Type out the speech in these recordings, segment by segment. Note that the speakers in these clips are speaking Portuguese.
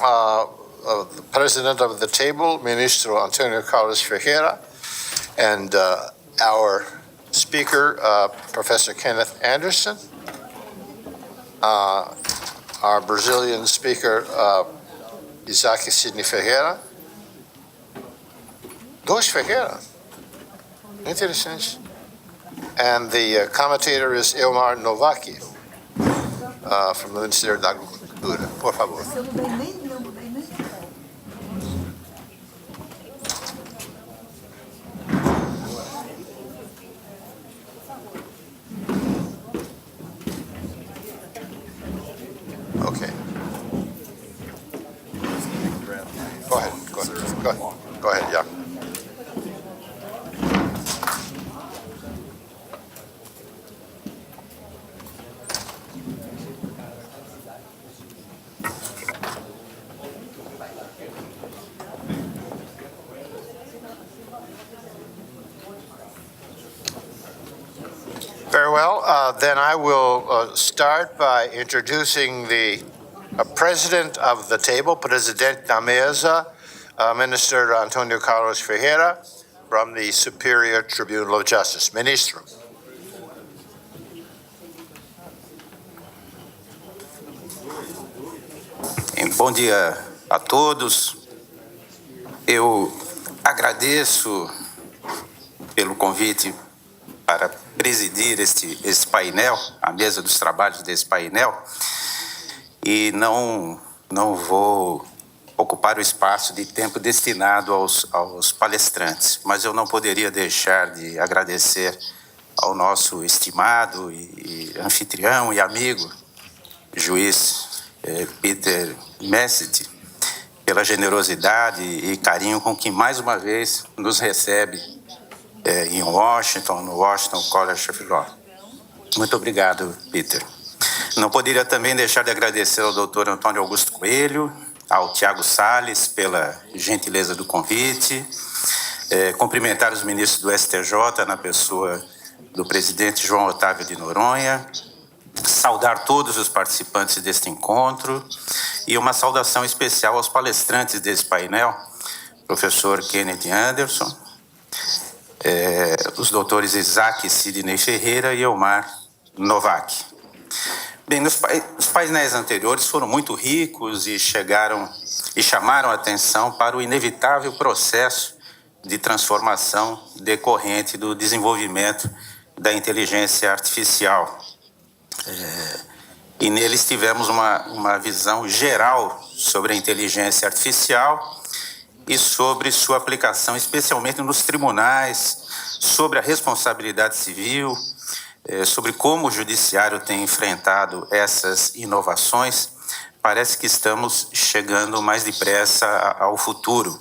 the president of the table, Ministro Antonio Carlos Ferreira, and our speaker, Professor Kenneth Anderson, our Brazilian speaker, Isaac Sidney Ferreira. Dois Ferreira. Interessante. And the commentator is Elmar Novaki from the Ministério da Agricultura. Por favor. Okay. Go ahead. Go ahead, yeah. Very well. Then I will start by introducing the president of the table, Presidente da Mesa, Minister Antonio Carlos Ferreira, from the Superior Tribunal of Justice. Ministro. Bom dia a todos. Eu agradeço pelo convite para presidir este painel, a mesa dos trabalhos desse painel, e não vou ocupar o espaço de tempo destinado aos palestrantes, mas eu não poderia deixar de agradecer ao nosso estimado e anfitrião e amigo, juiz Peter Messity, pela generosidade e carinho com que mais uma vez nos recebe em Washington, no Washington College of Law. Muito obrigado, Peter. Não poderia também deixar de agradecer ao Dr. Antônio Augusto Coelho, ao Tiago Salles pela gentileza do convite, cumprimentar os ministros do STJ na pessoa do presidente João Otávio de Noronha, saudar todos os participantes deste encontro e uma saudação especial aos palestrantes desse painel, professor Kenneth Anderson, os doutores Isaac Sidney Ferreira e Elmar Novaki. Bem, os painéis anteriores foram muito ricos e chamaram a atenção para o inevitável processo de transformação decorrente do desenvolvimento da inteligência artificial. E neles tivemos uma visão geral sobre a inteligência artificial e sobre sua aplicação, especialmente nos tribunais, sobre a responsabilidade civil, sobre como o judiciário tem enfrentado essas inovações. Parece que estamos chegando mais depressa ao futuro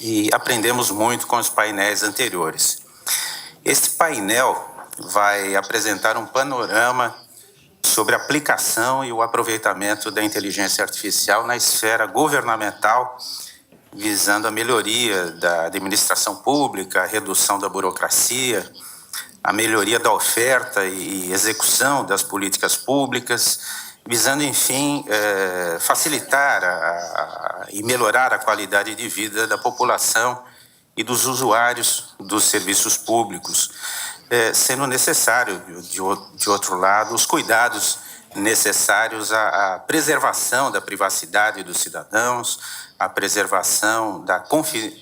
e aprendemos muito com os painéis anteriores. Este painel vai apresentar um panorama sobre a aplicação e o aproveitamento da inteligência artificial na esfera governamental, visando a melhoria da administração pública, a redução da burocracia, a melhoria da oferta e execução das políticas públicas, visando, enfim, facilitar e melhorar a qualidade de vida da população e dos usuários dos serviços públicos, sendo necessário, de outro lado, os cuidados necessários à preservação da privacidade dos cidadãos, à preservação da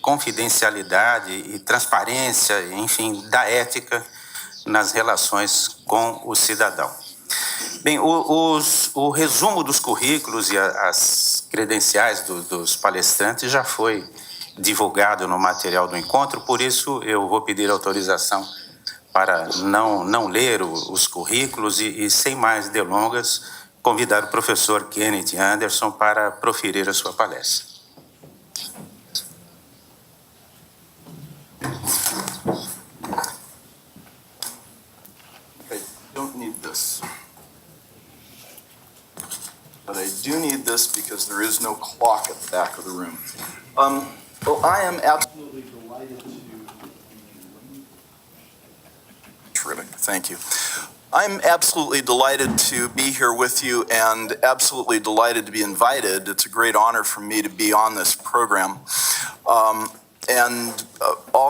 confidencialidade e transparência, enfim, da ética nas relações com o cidadão. Bem, o resumo dos currículos e as credenciais dos palestrantes já foi divulgado no material do encontro, por isso eu vou pedir autorização para não ler os currículos e, sem mais delongas, convidar o professor Kenneth Anderson para proferir a sua palestra. I don't need this. But I do need this because there is no clock at the back of the room. Well, I am absolutely delighted to... Terrific, thank you. I'm absolutely delighted to be here with you and absolutely delighted to be invited. It's a great honor for me to be on this program. All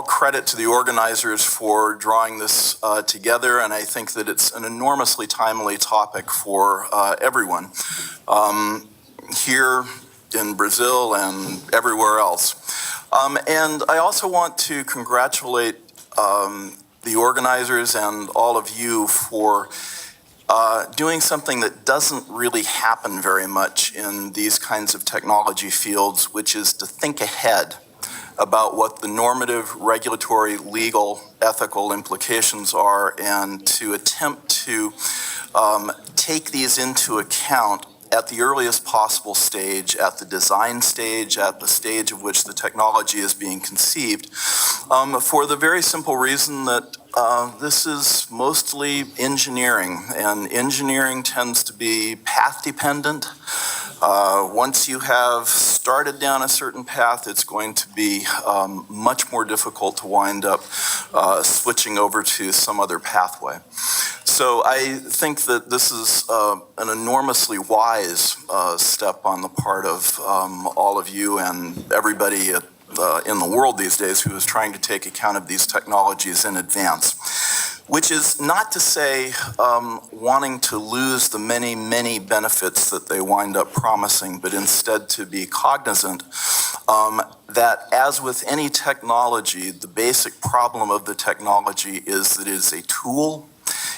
credit to the organizers for drawing this together, and I think that it's an enormously timely topic for everyone here in Brazil and everywhere else. And I also want to congratulate the organizers and all of you for doing something that doesn't really happen very much in these kinds of technology fields, which is to think ahead about what the normative, regulatory, legal, ethical implications are, and to attempt to take these into account at the earliest possible stage, at the design stage, at the stage of which the technology is being conceived, for the very simple reason that this is mostly engineering, and engineering tends to be path dependent. Once you have started down a certain path, it's going to be much more difficult to wind up switching over to some other pathway. So I think that this is an enormously wise step on the part of all of you and everybody in the world these days who is trying to take account of these technologies in advance. Which is not to say wanting to lose the many, many benefits that they wind up promising, but instead to be cognizant that as with any technology, the basic problem of the technology is that it is a tool,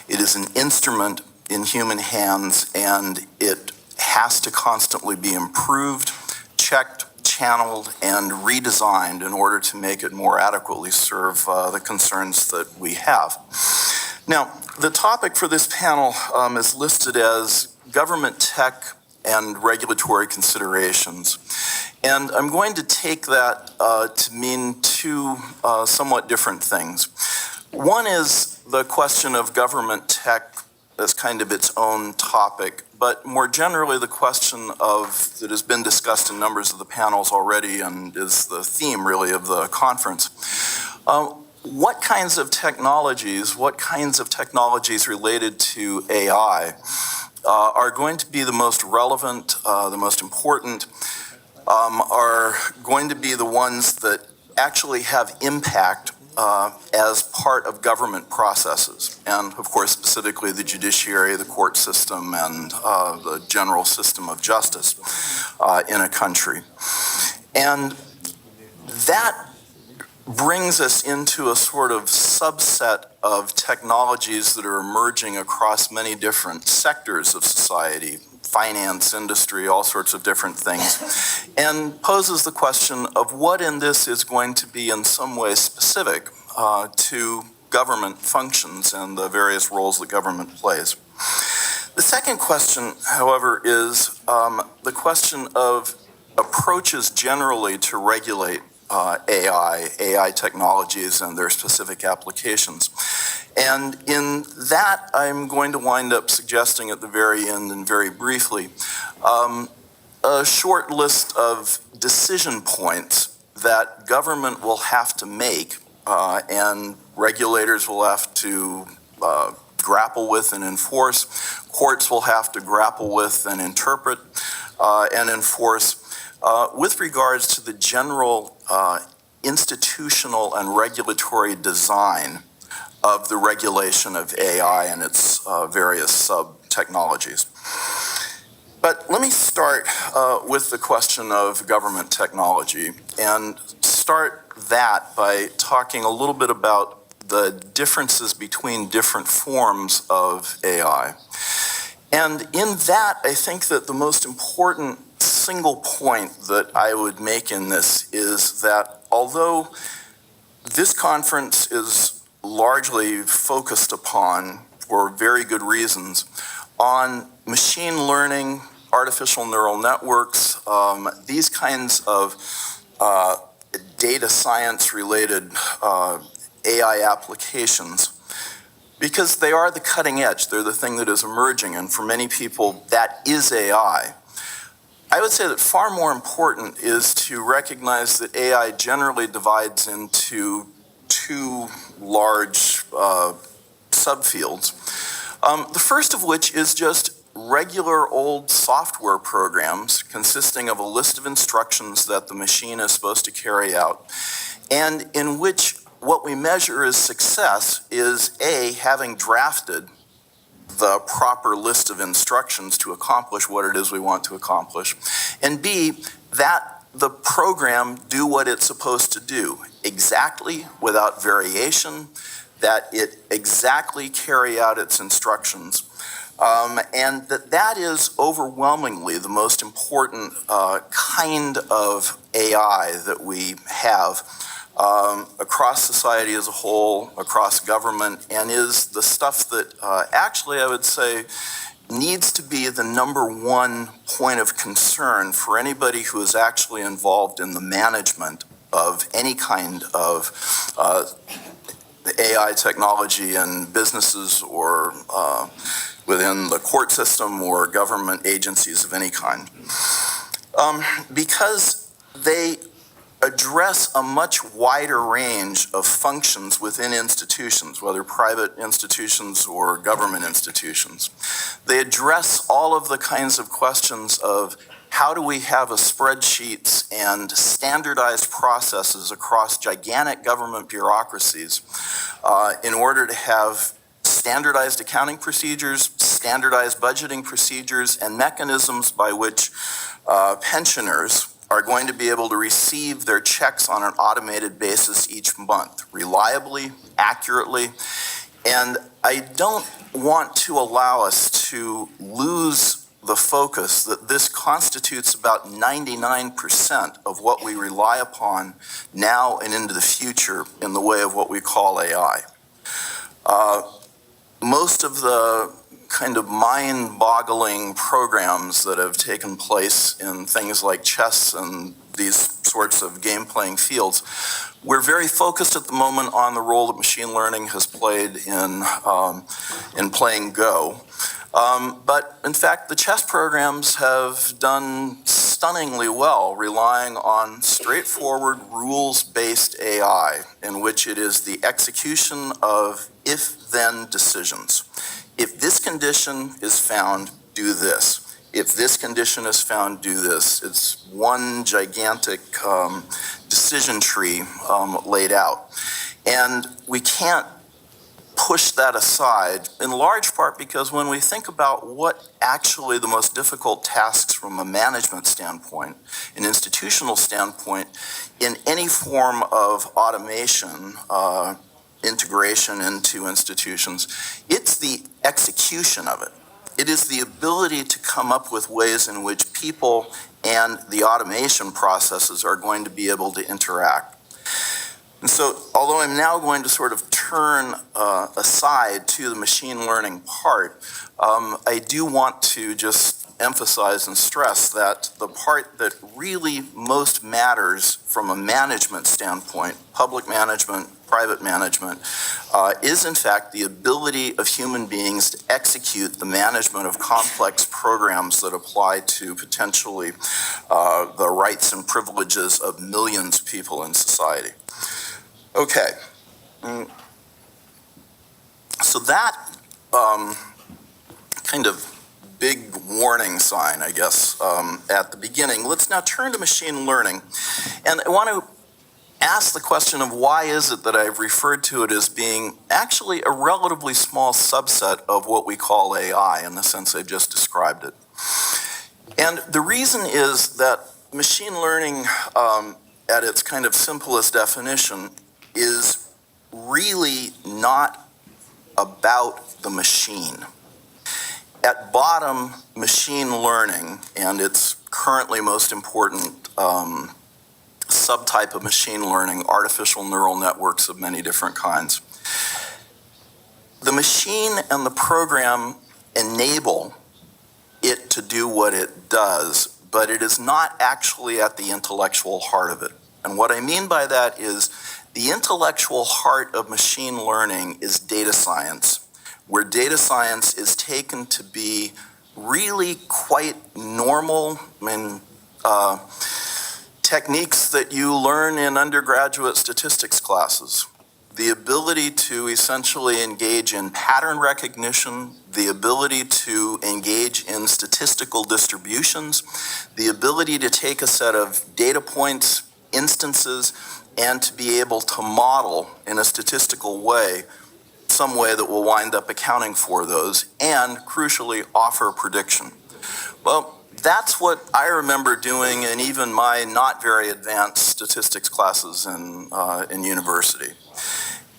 it is an instrument in human hands, and it has to constantly be improved, checked, channeled, and redesigned in order to make it more adequately serve the concerns that we have. Now, the topic for this panel is listed as government tech and regulatory considerations. And I'm going to take that to mean two somewhat different things. One is the question of government tech as kind of its own topic, but more generally the question of, that has been discussed in numbers of the panels already and is the theme really of the conference. What kinds of technologies related to AI are going to be the most relevant, the most important, are going to be the ones that actually have impact as part of government processes, and of course specifically the judiciary, the court system, and the general system of justice in a country. And that brings us into a sort of subset of technologies that are emerging across many different sectors of society, finance, industry, all sorts of different things, and poses the question of what in this is going to be in some way specific to government functions and the various roles that government plays. The second question, however, is the question of approaches generally to regulate AI technologies and their specific applications. And in that, I'm going to wind up suggesting at the very end and very briefly a short list of decision points that government will have to make and regulators will have to grapple with and enforce, courts will have to grapple with and interpret and enforce with regards to the general institutional and regulatory design of the regulation of AI and its various sub-technologies. But let me start with the question of government technology and start that by talking a little bit about the differences between different forms of AI. And in that, I think that the most important single point that I would make in this is that although this conference is largely focused upon, for very good reasons, on machine learning, artificial neural networks, these kinds of data science related AI applications, because they are the cutting edge, they're the thing that is emerging, and for many people that is AI. I would say that far more important is to recognize that AI generally divides into two large subfields. The first of which is just regular old software programs consisting of a list of instructions that the machine is supposed to carry out, and in which what we measure as success is A, having drafted the proper list of instructions to accomplish what it is we want to accomplish, and B, that the program do what it's supposed to do exactly without variation, that it exactly carry out its instructions. And that is overwhelmingly the most important kind of AI that we have across society as a whole, across government, and is the stuff that actually I would say needs to be the number one point of concern for anybody who is actually involved in the management of any kind of AI technology in businesses or within the court system or government agencies of any kind. Because they address a much wider range of functions within institutions, whether private institutions or government institutions. They address all of the kinds of questions of how do we have a spreadsheets and standardized processes across gigantic government bureaucracies in order to have standardized accounting procedures, standardized budgeting procedures, and mechanisms by which pensioners are going to be able to receive their checks on an automated basis each month, reliably, accurately. And I don't want to allow us to lose the focus that this constitutes about 99% of what we rely upon now and into the future in the way of what we call AI. Most of the kind of mind-boggling programs that have taken place in things like chess and these sorts of game-playing fields, we're very focused at the moment on the role that machine learning has played in playing Go. But in fact, the chess programs have done stunningly well, relying on straightforward rules-based AI, in which it is the execution of if-then decisions. If this condition is found, do this. If this condition is found, do this. It's one gigantic decision tree laid out. And we can't push that aside, in large part because when we think about what actually the most difficult tasks from a management standpoint, an institutional standpoint, in any form of automation, integration into institutions, it's the execution of it. It is the ability to come up with ways in which people and the automation processes are going to be able to interact. And so, although I'm now going to sort of turn aside to the machine learning part, I do want to just emphasize and stress that the part that really most matters from a management standpoint, public management, private management, is in fact the ability of human beings to execute the management of complex programs that apply to potentially the rights and privileges of millions of people in society. Okay, so that kind of big warning sign, I guess, at the beginning. Let's now turn to machine learning. And I want to ask the question of why is it that I've referred to it as being actually a relatively small subset of what we call AI in the sense I've just described it. And the reason is that machine learning, at its kind of simplest definition, is really not about the machine. At bottom, machine learning, and its currently most important subtype of machine learning, artificial neural networks of many different kinds. The machine and the program enable it to do what it does, but it is not actually at the intellectual heart of it. And what I mean by that is the intellectual heart of machine learning is data science, where data science is taken to be really quite normal techniques that you learn in undergraduate statistics classes. the ability to essentially engage in pattern recognition, the ability to engage in statistical distributions, the ability to take a set of data points, instances, and to be able to model in a statistical way some way that will wind up accounting for those, and crucially offer prediction. Well, that's what I remember doing in even my not very advanced statistics classes in university.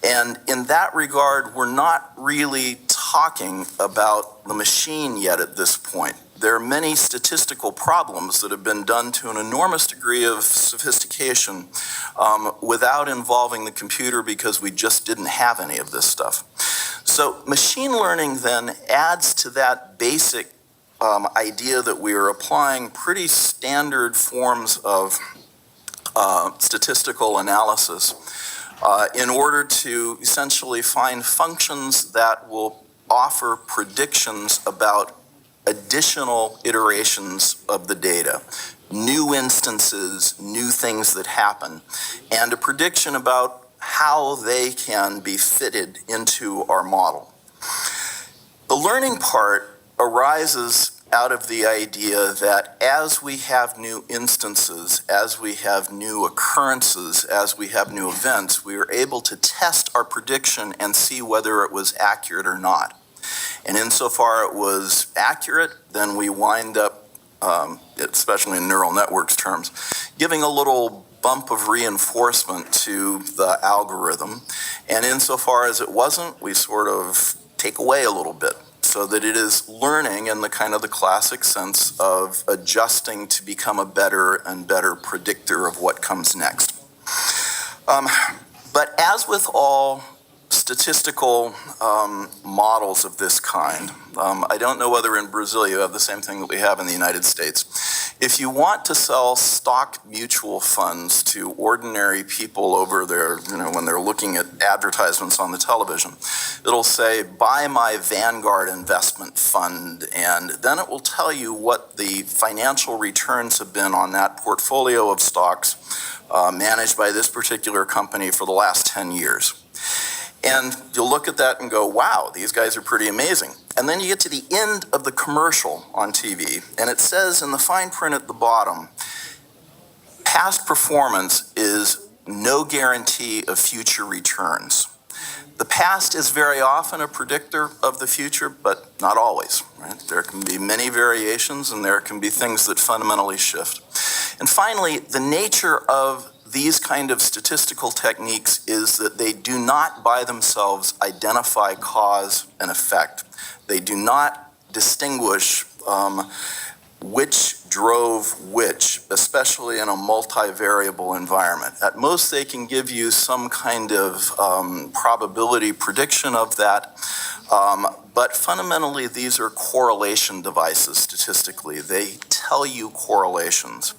And in that regard, we're not really talking about the machine yet at this point. There are many statistical problems that have been done to an enormous degree of sophistication without involving the computer because we just didn't have any of this stuff. So machine learning then adds to that basic idea that we are applying pretty standard forms of statistical analysis in order to essentially find functions that will offer predictions about additional iterations of the data, new instances, new things that happen, and a prediction about how they can be fitted into our model. The learning part arises out of the idea that as we have new instances, as we have new occurrences, as we have new events, we are able to test our prediction and see whether it was accurate or not. And insofar it was accurate, then we wind up, especially in neural networks terms, giving a little bump of reinforcement to the algorithm. And insofar as it wasn't, we sort of take away a little bit, so that it is learning in the kind of the classic sense of adjusting to become a better and better predictor of what comes next. But as with all statistical models of this kind, I don't know whether in Brazil you have the same thing that we have in the United States. If you want to sell stock mutual funds to ordinary people over there, when they're looking at advertisements on the television, it'll say, buy my Vanguard investment fund, and then it will tell you what the financial returns have been on that portfolio of stocks managed by this particular company for the last 10 years. And you'll look at that and go, wow, these guys are pretty amazing. And then you get to the end of the commercial on TV, and it says in the fine print at the bottom, past performance is no guarantee of future returns. The past is very often a predictor of the future, but not always, right? There can be many variations, and there can be things that fundamentally shift. And finally, the nature of these kind of statistical techniques is that they do not by themselves identify cause and effect. They do not distinguish which drove which, especially in a multivariable environment. At most, they can give you some kind of probability prediction of that, but fundamentally, these are correlation devices statistically. They tell you correlations.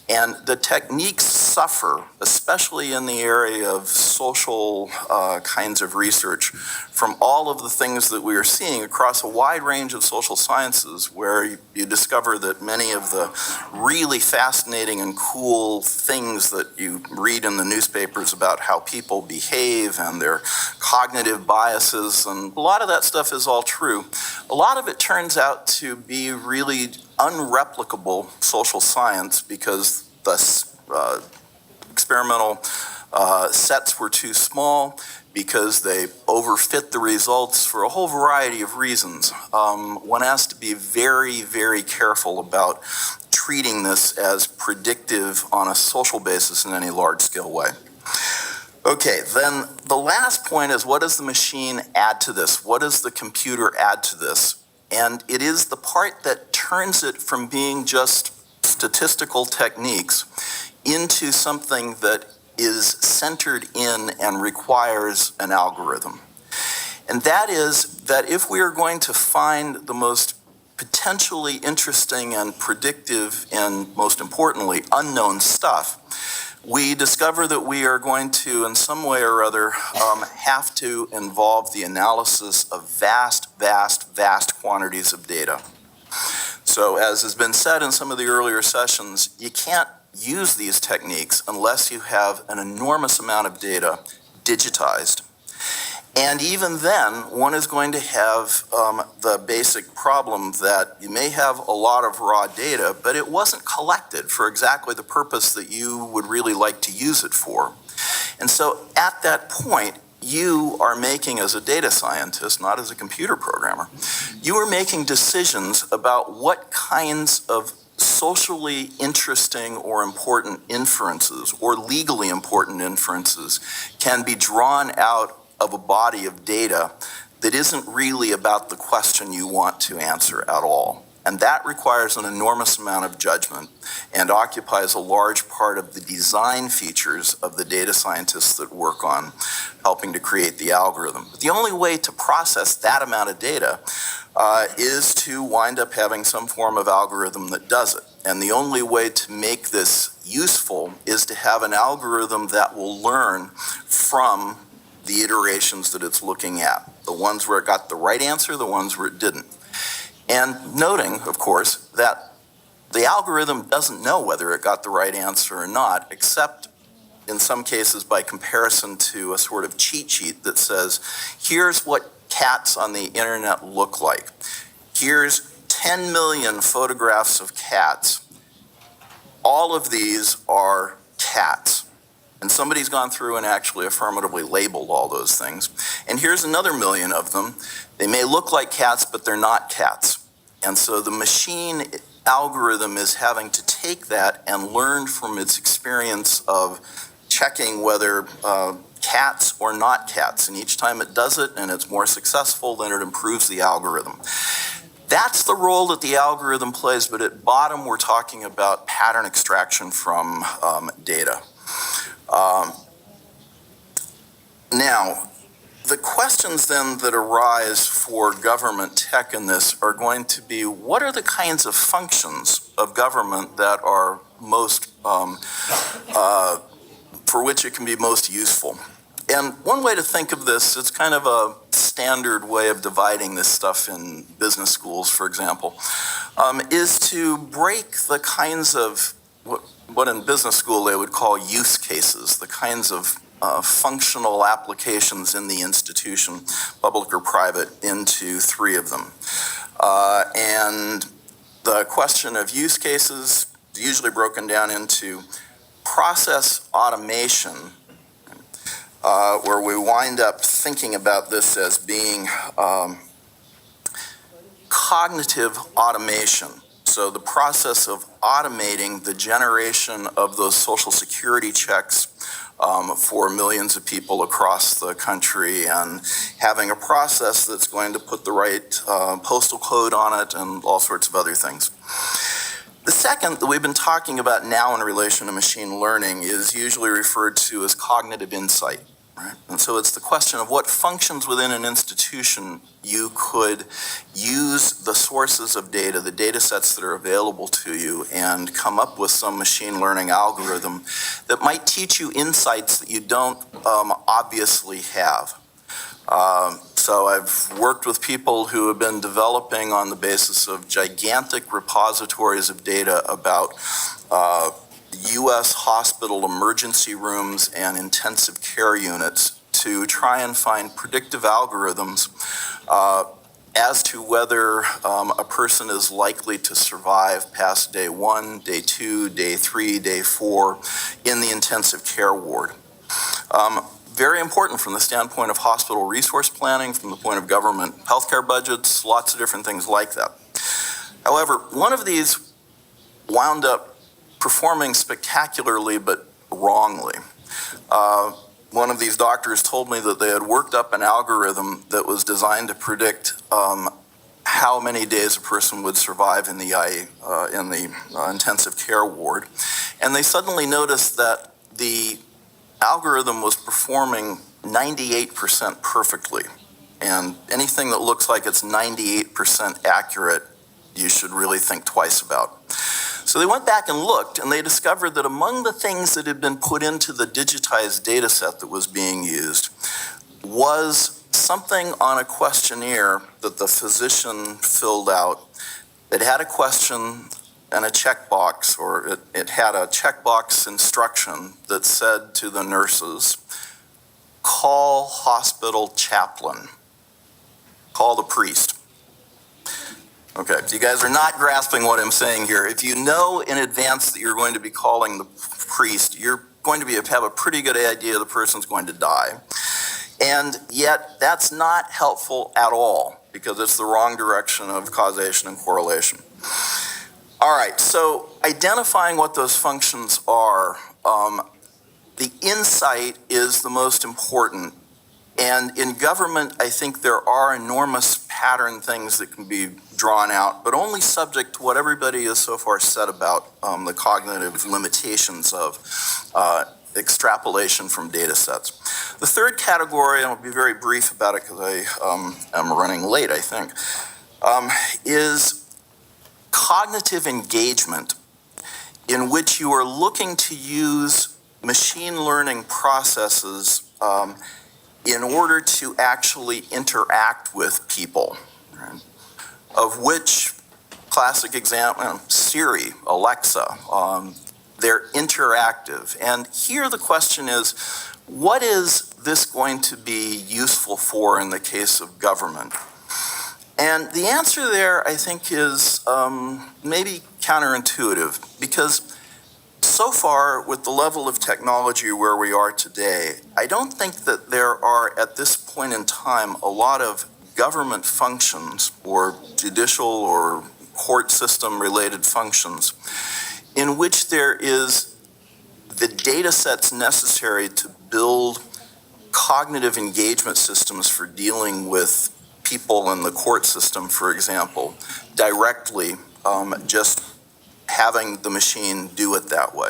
And the techniques suffer, especially in the area of social kinds of research, from all of the things that we are seeing across a wide range of social sciences, where you discover that many of the really fascinating and cool things that you read in the newspapers about how people behave and their cognitive biases, and a lot of that stuff is all true. A lot of it turns out to be really unreplicable social science because the experimental sets were too small, because they overfit the results for a whole variety of reasons. One has to be very, very careful about treating this as predictive on a social basis in any large-scale way. Okay, then the last point is, what does the machine add to this? What does the computer add to this? And it is the part that turns it from being just statistical techniques into something that is centered in and requires an algorithm. And that is that if we are going to find the most potentially interesting and predictive and, most importantly, unknown stuff, we discover that we are going to, in some way or other, have to involve the analysis of vast quantities of data. So as has been said in some of the earlier sessions, you can't use these techniques unless you have an enormous amount of data digitized And even then, one is going to have the basic problem that you may have a lot of raw data, but it wasn't collected for exactly the purpose that you would really like to use it for. And so at that point, you are making, as a data scientist, not as a computer programmer, you are making decisions about what kinds of socially interesting or important inferences or legally important inferences can be drawn out of a body of data that isn't really about the question you want to answer at all. And that requires an enormous amount of judgment and occupies a large part of the design features of the data scientists that work on helping to create the algorithm. But the only way to process that amount of data is to wind up having some form of algorithm that does it. And the only way to make this useful is to have an algorithm that will learn from the iterations that it's looking at, the ones where it got the right answer, the ones where it didn't. And noting, of course, that the algorithm doesn't know whether it got the right answer or not, except in some cases by comparison to a sort of cheat sheet that says, here's what cats on the internet look like. Here's 10 million photographs of cats. All of these are cats. And somebody's gone through and actually affirmatively labeled all those things. And here's another million of them. They may look like cats, but they're not cats. And so the machine algorithm is having to take that and learn from its experience of checking whether cats or not cats. And each time it does it and it's more successful, then it improves the algorithm. That's the role that the algorithm plays, but at bottom we're talking about pattern extraction from data. Now, the questions then that arise for government tech in this are going to be, what are the kinds of functions of government that are most, for which it can be most useful? And one way to think of this, it's kind of a standard way of dividing this stuff in business schools, for example, is to break the kinds of what in business school they would call use cases, the kinds of functional applications in the institution, public or private, into three of them. And the question of use cases is usually broken down into process automation, where we wind up thinking about this as being cognitive automation. So the process of automating the generation of those Social Security checks for millions of people across the country, and having a process that's going to put the right postal code on it and all sorts of other things. The second that we've been talking about now in relation to machine learning is usually referred to as cognitive insight. Right? And so it's the question of what functions within an institution you could use the sources of data, the data sets that are available to you, and come up with some machine learning algorithm that might teach you insights that you don't obviously have. So I've worked with people who have been developing on the basis of gigantic repositories of data about U.S. hospital emergency rooms and intensive care units to try and find predictive algorithms as to whether a person is likely to survive past day 1, day 2, day 3, day 4 in the intensive care ward. Very important from the standpoint of hospital resource planning, from the point of government healthcare budgets, lots of different things like that. However, one of these wound up performing spectacularly but wrongly. One of these doctors told me that they had worked up an algorithm that was designed to predict how many days a person would survive in the intensive care ward, and they suddenly noticed that the algorithm was performing 98% perfectly, and anything that looks like it's 98% accurate, you should really think twice about. So they went back and looked, and they discovered that among the things that had been put into the digitized data set that was being used was something on a questionnaire that the physician filled out that had a question and a checkbox, or it had a checkbox instruction that said to the nurses, call hospital chaplain. Call the priest. Okay, you guys are not grasping what I'm saying here. If you know in advance that you're going to be calling the priest, you're going to have a pretty good idea the person's going to die. And yet, that's not helpful at all, because it's the wrong direction of causation and correlation. All right, so identifying what those functions are, the insight is the most important. And in government, I think there are enormous pattern things that can be drawn out, but only subject to what everybody has so far said about the cognitive limitations of extrapolation from data sets. The third category, and I'll be very brief about it because I am running late, I think, is cognitive engagement, in which you are looking to use machine learning processes in order to actually interact with people, right? Of which classic example, Siri, Alexa, they're interactive. And here the question is, what is this going to be useful for in the case of government? And the answer there, I think, is maybe counterintuitive, because so far, with the level of technology where we are today, I don't think that there are, at this point in time, a lot of government functions or judicial or court system related functions in which there is the data sets necessary to build cognitive engagement systems for dealing with people in the court system, for example, directly, just having the machine do it that way.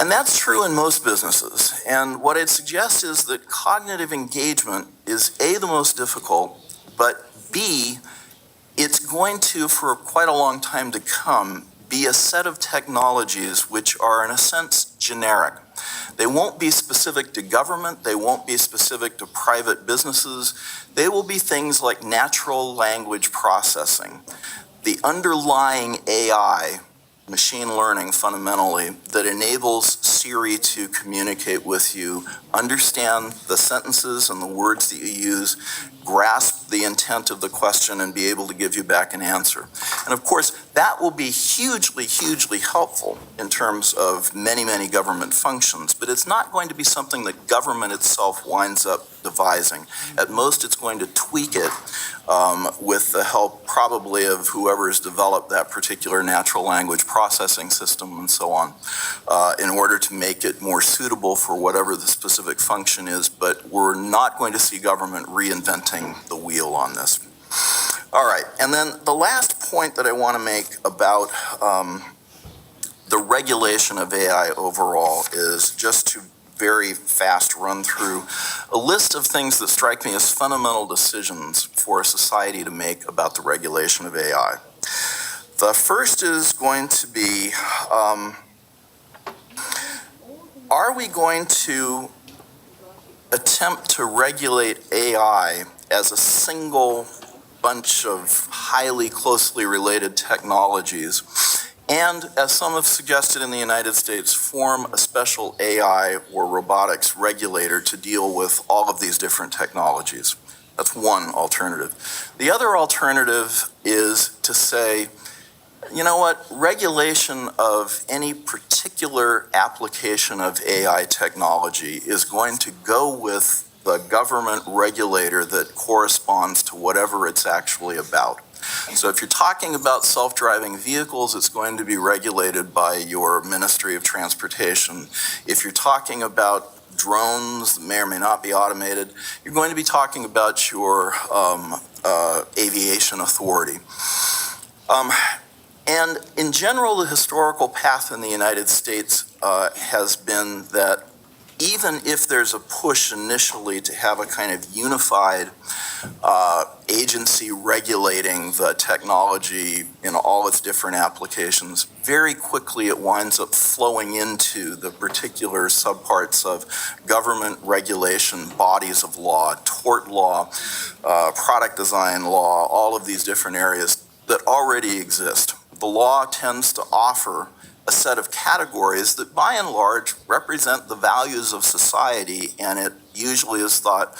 And that's true in most businesses. And what I'd suggest is that cognitive engagement is A, the most difficult, but B, it's going to, for quite a long time to come, be a set of technologies which are, in a sense, generic. They won't be specific to government, they won't be specific to private businesses. They will be things like natural language processing, the underlying AI, machine learning fundamentally, that enables Siri to communicate with you, understand the sentences and the words that you use, grasp the intent of the question, and be able to give you back an answer. And of course, that will be hugely, hugely helpful in terms of many, many government functions, but it's not going to be something that government itself winds up devising. At most, it's going to tweak it with the help probably of whoever has developed that particular natural language processing system and so on, in order to make it more suitable for whatever the specific function is, but we're not going to see government reinventing the wheel on this. All right, and then the last point that I want to make about the regulation of AI overall is just to very fast run through a list of things that strike me as fundamental decisions for a society to make about the regulation of AI. The first is going to be, are we going to attempt to regulate AI as a single bunch of highly closely related technologies, and, as some have suggested in the United States, form a special AI or robotics regulator to deal with all of these different technologies? That's one alternative. The other alternative is to say, you know what, regulation of any particular application of AI technology is going to go with the government regulator that corresponds to whatever it's actually about. So if you're talking about self-driving vehicles, it's going to be regulated by your Ministry of Transportation. If you're talking about drones that may or may not be automated, you're going to be talking about your aviation authority. And in general, the historical path in the United States has been that even if there's a push initially to have a kind of unified agency regulating the technology in all its different applications, very quickly it winds up flowing into the particular subparts of government regulation, bodies of law, tort law, product design law, all of these different areas that already exist. The law tends to offer a set of categories that by and large represent the values of society, and it usually is thought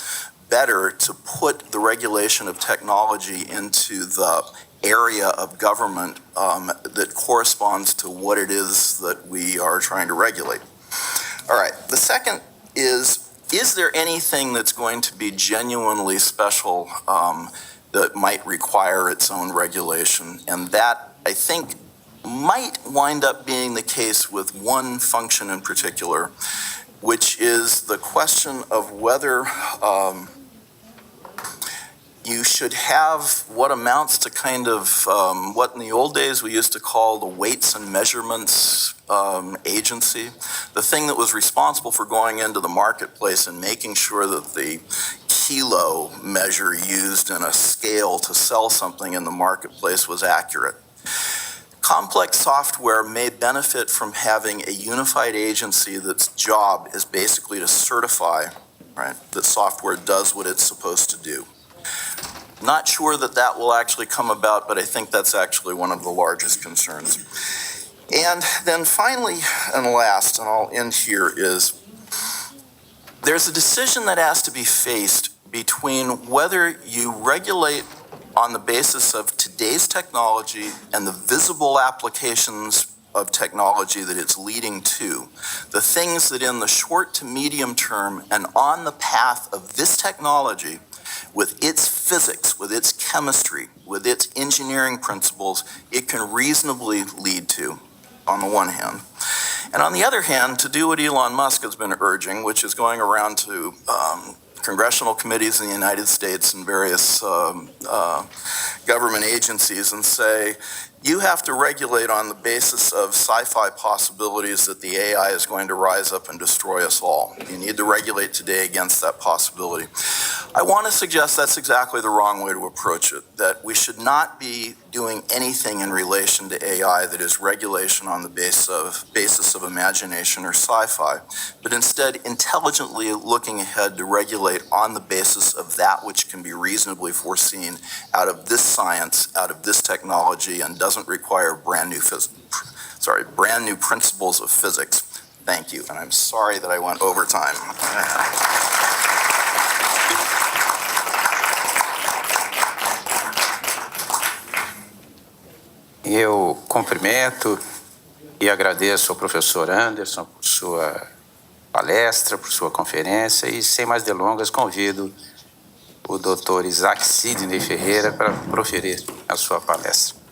better to put the regulation of technology into the area of government that corresponds to what it is that we are trying to regulate. All right, the second is there anything that's going to be genuinely special that might require its own regulation? And that, I think, might wind up being the case with one function in particular, which is the question of whether you should have what amounts to kind of what in the old days we used to call the weights and measurements agency, the thing that was responsible for going into the marketplace and making sure that the kilo measure used in a scale to sell something in the marketplace was accurate. Complex software may benefit from having a unified agency that's job is basically to certify, right, that software does what it's supposed to do. Not sure that that will actually come about, but I think that's actually one of the largest concerns. And then finally and last, and I'll end here, is there's a decision that has to be faced between whether you regulate on the basis of today's technology and the visible applications of technology that it's leading to, the things that in the short to medium term and on the path of this technology, with its physics, with its chemistry, with its engineering principles, it can reasonably lead to, on the one hand. And on the other hand, to do what Elon Musk has been urging, which is going around to congressional committees in the United States and various government agencies and say, you have to regulate on the basis of sci-fi possibilities that the AI is going to rise up and destroy us all. You need to regulate today against that possibility. I want to suggest that's exactly the wrong way to approach it, that we should not be doing anything in relation to AI that is regulation on the basis of imagination or sci-fi, but instead intelligently looking ahead to regulate on the basis of that which can be reasonably foreseen out of this science, out of this technology, and doesn't require brand new principles of physics. Thank you, and I'm sorry that I went over time. Eu cumprimento e agradeço ao professor Anderson por sua palestra, por sua conferência e, sem mais delongas, convido o Dr. Isaac Sidney Ferreira para proferir a sua palestra.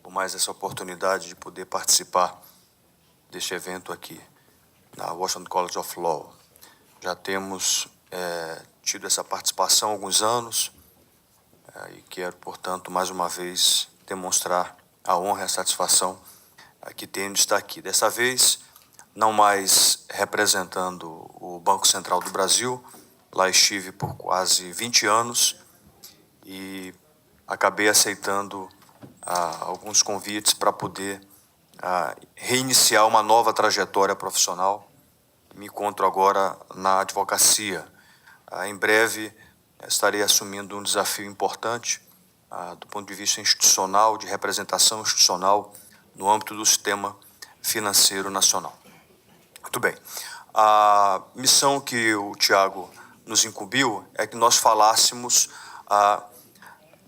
Por mais essa oportunidade de poder participar deste evento aqui na Washington College of Law. Já temos tido essa participação há alguns anos e quero, portanto, mais uma vez demonstrar a honra e a satisfação que tenho de estar aqui. Dessa vez, não mais representando o Banco Central do Brasil. Lá estive por quase 20 anos e acabei aceitando alguns convites para poder reiniciar uma nova trajetória profissional. Me encontro agora na advocacia. Em breve estarei assumindo um desafio importante do ponto de vista institucional, de representação institucional no âmbito do sistema financeiro nacional. Muito bem. A missão que o Tiago nos incumbiu é que nós falássemos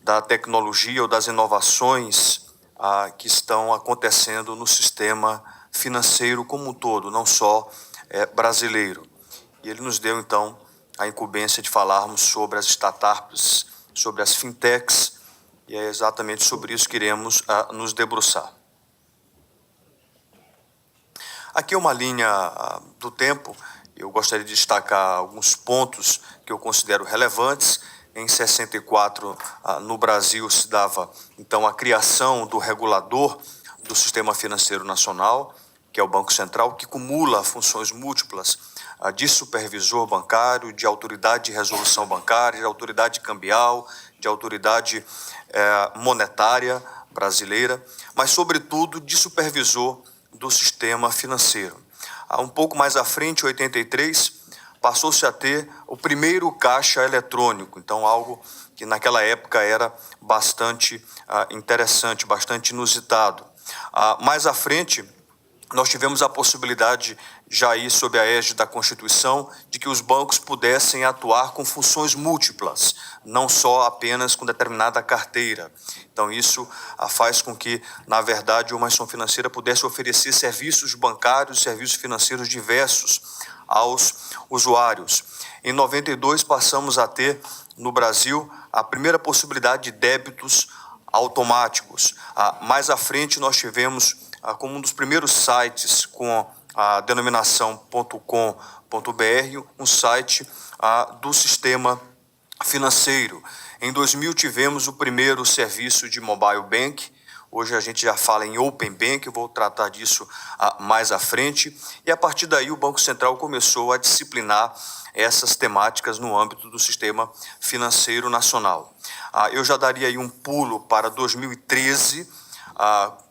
da tecnologia ou das inovações que estão acontecendo no sistema financeiro como um todo, não só brasileiro. E ele nos deu, então, a incumbência de falarmos sobre as startups, sobre as fintechs, e é exatamente sobre isso que iremos nos debruçar. Aqui é uma linha do tempo. Eu gostaria de destacar alguns pontos que eu considero relevantes. Em 64, no Brasil, se dava, então, a criação do regulador do Sistema Financeiro Nacional, que é o Banco Central, que cumula funções múltiplas de supervisor bancário, de autoridade de resolução bancária, de autoridade cambial, de autoridade monetária brasileira, mas, sobretudo, de supervisor do sistema financeiro. Um pouco mais à frente, em 83, passou-se a ter o primeiro caixa eletrônico, então algo que naquela época era bastante interessante, bastante inusitado. Mais à frente, nós tivemos a possibilidade, já aí sob a égide da Constituição, de que os bancos pudessem atuar com funções múltiplas, não só apenas com determinada carteira. Então isso faz com que, na verdade, uma instituição financeira pudesse oferecer serviços bancários, serviços financeiros diversos aos usuários. Em 92, passamos a ter, no Brasil, a primeira possibilidade de débitos automáticos. Mais à frente, nós tivemos como um dos primeiros sites com a denominação .com.br, um site do sistema financeiro. Em 2000 tivemos o primeiro serviço de mobile bank, hoje a gente já fala em open bank, eu vou tratar disso mais à frente, e a partir daí o Banco Central começou a disciplinar essas temáticas no âmbito do sistema financeiro nacional. Eu já daria aí um pulo para 2013,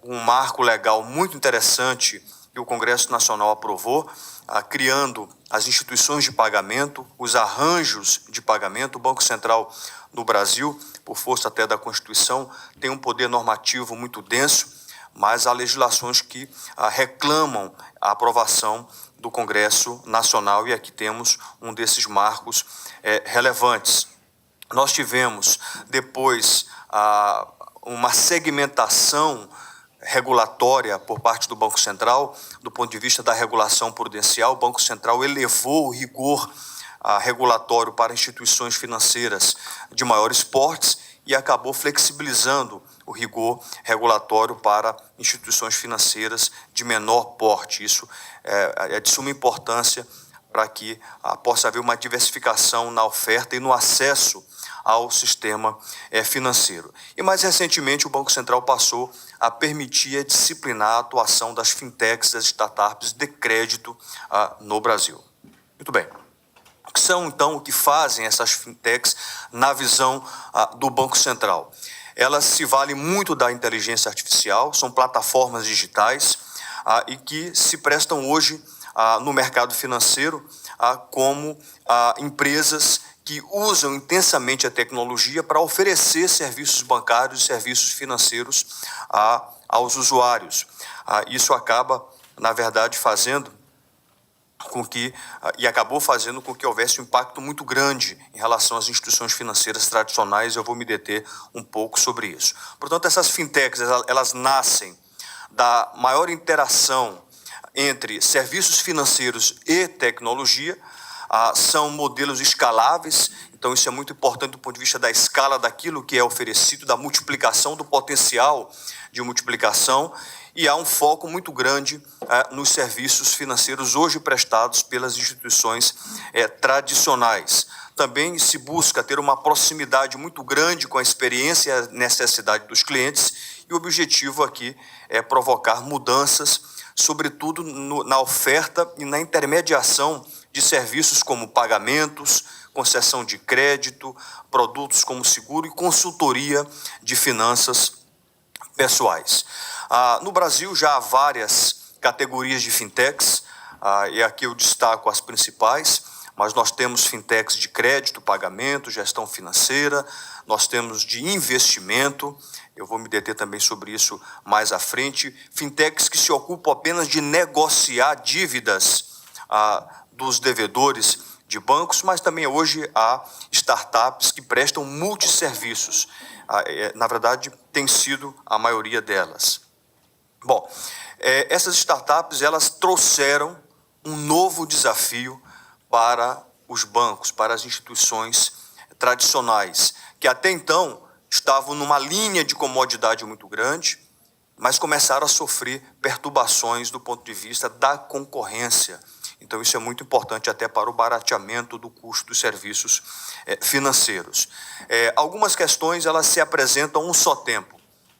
um marco legal muito interessante que o Congresso Nacional aprovou, criando as instituições de pagamento, os arranjos de pagamento. O Banco Central no Brasil, por força até da Constituição, tem um poder normativo muito denso, mas há legislações que reclamam a aprovação do Congresso Nacional, e aqui temos um desses marcos relevantes. Nós tivemos depois uma segmentação regulatória por parte do Banco Central, do ponto de vista da regulação prudencial. O Banco Central elevou o rigor regulatório para instituições financeiras de maiores portes e acabou flexibilizando o rigor regulatório para instituições financeiras de menor porte. Isso é de suma importância para que possa haver uma diversificação na oferta e no acesso ao sistema financeiro. E mais recentemente o Banco Central passou a permitir e disciplinar a atuação das fintechs, das startups de crédito no Brasil. Muito bem. O que são então, o que fazem essas fintechs na visão do Banco Central? Elas se valem muito da inteligência artificial, são plataformas digitais e que se prestam hoje no mercado financeiro como empresas que usam intensamente a tecnologia para oferecer serviços bancários e serviços financeiros aos usuários. Isso acaba, na verdade, fazendo com que, e acabou fazendo com que houvesse um impacto muito grande em relação às instituições financeiras tradicionais. Eu vou me deter um pouco sobre isso. Portanto, essas fintechs, elas nascem da maior interação entre serviços financeiros e tecnologia. São modelos escaláveis, então isso é muito importante do ponto de vista da escala daquilo que é oferecido, da multiplicação, do potencial de multiplicação, e há um foco muito grande nos serviços financeiros hoje prestados pelas instituições tradicionais. Também se busca ter uma proximidade muito grande com a experiência e a necessidade dos clientes, e o objetivo aqui é provocar mudanças, sobretudo na oferta e na intermediação de serviços como pagamentos, concessão de crédito, produtos como seguro e consultoria de finanças pessoais. No Brasil já há várias categorias de fintechs, e aqui eu destaco as principais, mas nós temos fintechs de crédito, pagamento, gestão financeira, nós temos de investimento, eu vou me deter também sobre isso mais à frente, fintechs que se ocupam apenas de negociar dívidas dos devedores de bancos, mas também hoje há startups que prestam multisserviços. Na verdade, tem sido a maioria delas. Bom, essas startups, elas trouxeram um novo desafio para os bancos, para as instituições tradicionais, que até então estavam numa linha de comodidade muito grande, mas começaram a sofrer perturbações do ponto de vista da concorrência. Então isso é muito importante até para o barateamento do custo dos serviços financeiros. Algumas questões elas se apresentam a um só tempo,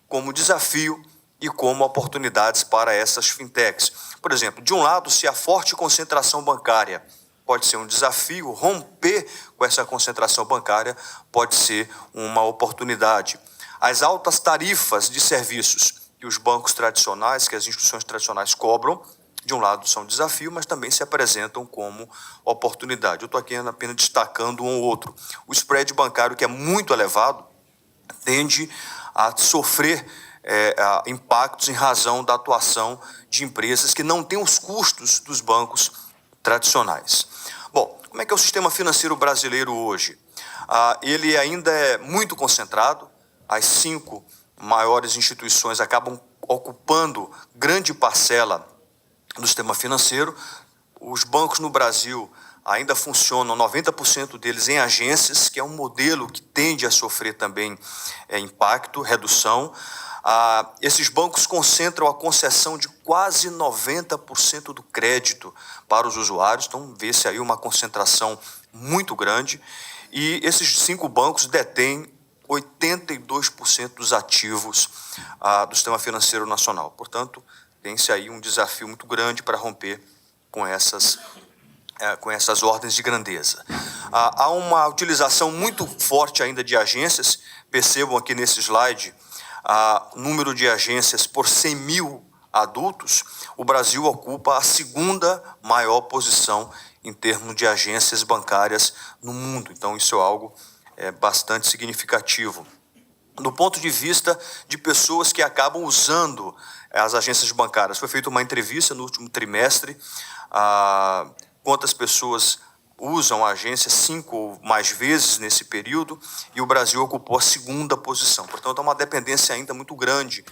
como desafio e como oportunidades para essas fintechs. Por exemplo, de um lado, se a forte concentração bancária pode ser um desafio, romper com essa concentração bancária pode ser uma oportunidade. As altas tarifas de serviços que os bancos tradicionais, que as instituições tradicionais cobram, de um lado são desafio, mas também se apresentam como oportunidade. Eu estou aqui apenas destacando um ou outro. O spread bancário, que é muito elevado, tende a sofrer impactos em razão da atuação de empresas que não têm os custos dos bancos tradicionais. Bom, como é que é o sistema financeiro brasileiro hoje? Ele ainda é muito concentrado, as 5 maiores instituições acabam ocupando grande parcela do sistema financeiro. Os bancos no Brasil ainda funcionam, 90% deles em agências, que é um modelo que tende a sofrer também impacto, redução. Esses bancos concentram a concessão de quase 90% do crédito para os usuários, então vê-se aí uma concentração muito grande, e esses 5 bancos detêm 82% dos ativos do sistema financeiro nacional. Portanto, tem-se aí um desafio muito grande para romper com essas ordens de grandeza. Há uma utilização muito forte ainda de agências. Percebam aqui nesse slide o número de agências por 100 mil adultos. O Brasil ocupa a 2ª maior posição em termos de agências bancárias no mundo. Então, isso é algo bastante significativo. Do ponto de vista de pessoas que acabam usando as agências bancárias, foi feita uma entrevista no último trimestre, quantas pessoas usam a agência 5 ou mais vezes nesse período, e o Brasil ocupou a 2ª posição. Portanto, há uma dependência ainda muito grande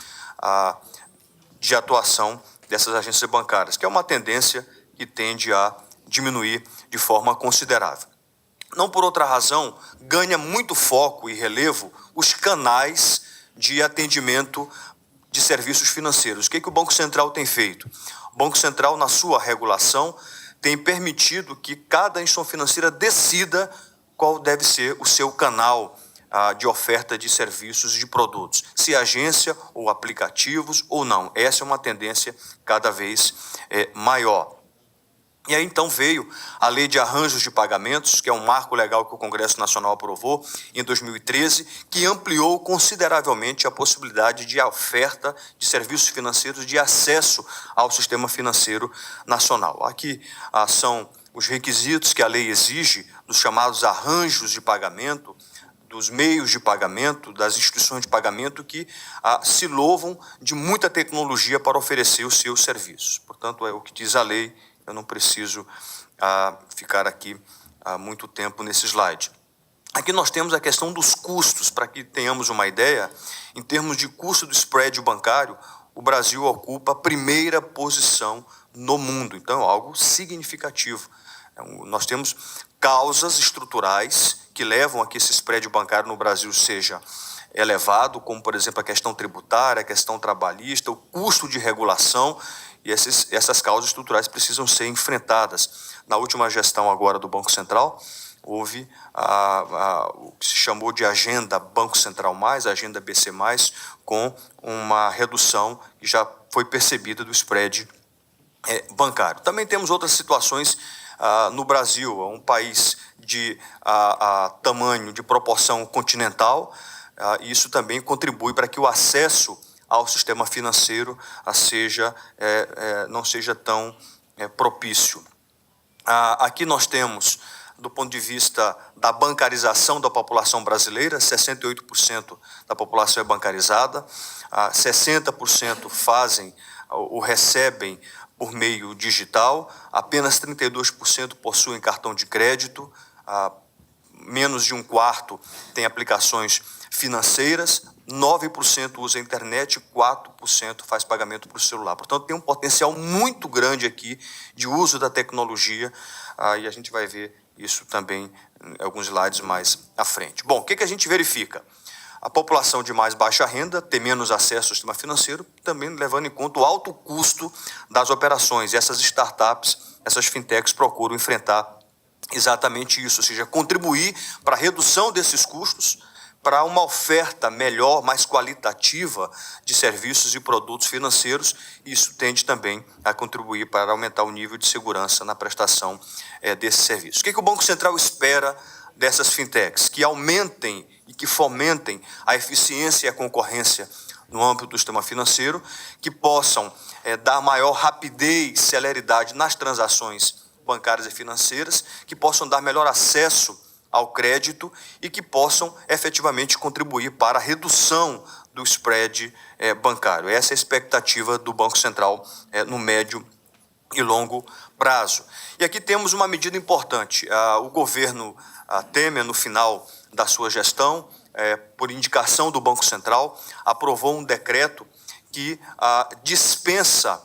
de atuação dessas agências bancárias, que é uma tendência que tende a diminuir de forma considerável. Não por outra razão, ganha muito foco e relevo os canais de atendimento de serviços financeiros. O que o Banco Central tem feito? O Banco Central, na sua regulação, tem permitido que cada instituição financeira decida qual deve ser o seu canal de oferta de serviços e de produtos, se agência ou aplicativos ou não. Essa é uma tendência cada vez maior. E aí então veio a Lei de Arranjos de Pagamentos, que é um marco legal que o Congresso Nacional aprovou em 2013, que ampliou consideravelmente a possibilidade de oferta de serviços financeiros, de acesso ao sistema financeiro nacional. Aqui são os requisitos que a lei exige dos chamados arranjos de pagamento, dos meios de pagamento, das instituições de pagamento que se louvam de muita tecnologia para oferecer os seus serviços. Portanto, é o que diz a lei. Eu não preciso ficar aqui muito tempo nesse slide. Aqui nós temos a questão dos custos. Para que tenhamos uma ideia, em termos de custo do spread bancário, o Brasil ocupa a 1ª posição no mundo. Então, é algo significativo. Nós temos causas estruturais que levam a que esse spread bancário no Brasil seja elevado, como, por exemplo, a questão tributária, a questão trabalhista, o custo de regulação. E essas causas estruturais precisam ser enfrentadas. Na última gestão agora do Banco Central, houve o que se chamou de Agenda Banco Central+, Agenda BC+, com uma redução que já foi percebida do spread bancário. Também temos outras situações no Brasil, é um país de tamanho, de proporção continental, e isso também contribui para que o acesso ao sistema financeiro não seja tão propício. Aqui nós temos, do ponto de vista da bancarização da população brasileira, 68% da população é bancarizada, 60% fazem ou recebem por meio digital, apenas 32% possuem cartão de crédito, menos de 1/4 tem aplicações financeiras, 9% usa a internet, 4% faz pagamento para o celular. Portanto, tem um potencial muito grande aqui de uso da tecnologia, e a gente vai ver isso também em alguns slides mais à frente. Bom, o que a gente verifica? A população de mais baixa renda tem menos acesso ao sistema financeiro, também levando em conta o alto custo das operações. E essas startups, essas fintechs procuram enfrentar exatamente isso, ou seja, contribuir para a redução desses custos, para uma oferta melhor, mais qualitativa de serviços e produtos financeiros. Isso tende também a contribuir para aumentar o nível de segurança na prestação desses serviços. O que o Banco Central espera dessas fintechs, que aumentem e que fomentem a eficiência e a concorrência no âmbito do sistema financeiro, que possam dar maior rapidez, celeridade nas transações bancárias e financeiras, que possam dar melhor acesso ao crédito e que possam efetivamente contribuir para a redução do spread bancário. Essa é a expectativa do Banco Central no médio e longo prazo. E aqui temos uma medida importante. O governo Temer, no final da sua gestão, por indicação do Banco Central, aprovou um decreto que dispensa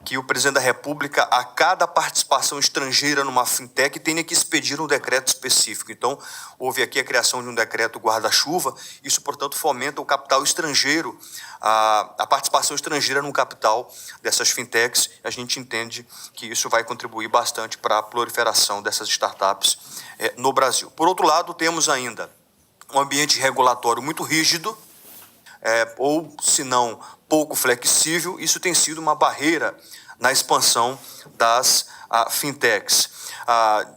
que o presidente da República, a cada participação estrangeira numa fintech, tenha que expedir um decreto específico. Então, houve aqui a criação de um decreto guarda-chuva. Isso, portanto, fomenta o capital estrangeiro, a participação estrangeira no capital dessas fintechs. A gente entende que isso vai contribuir bastante para a proliferação dessas startups no Brasil. Por outro lado, temos ainda um ambiente regulatório muito rígido, ou, se não, pouco flexível. Isso tem sido uma barreira na expansão das fintechs.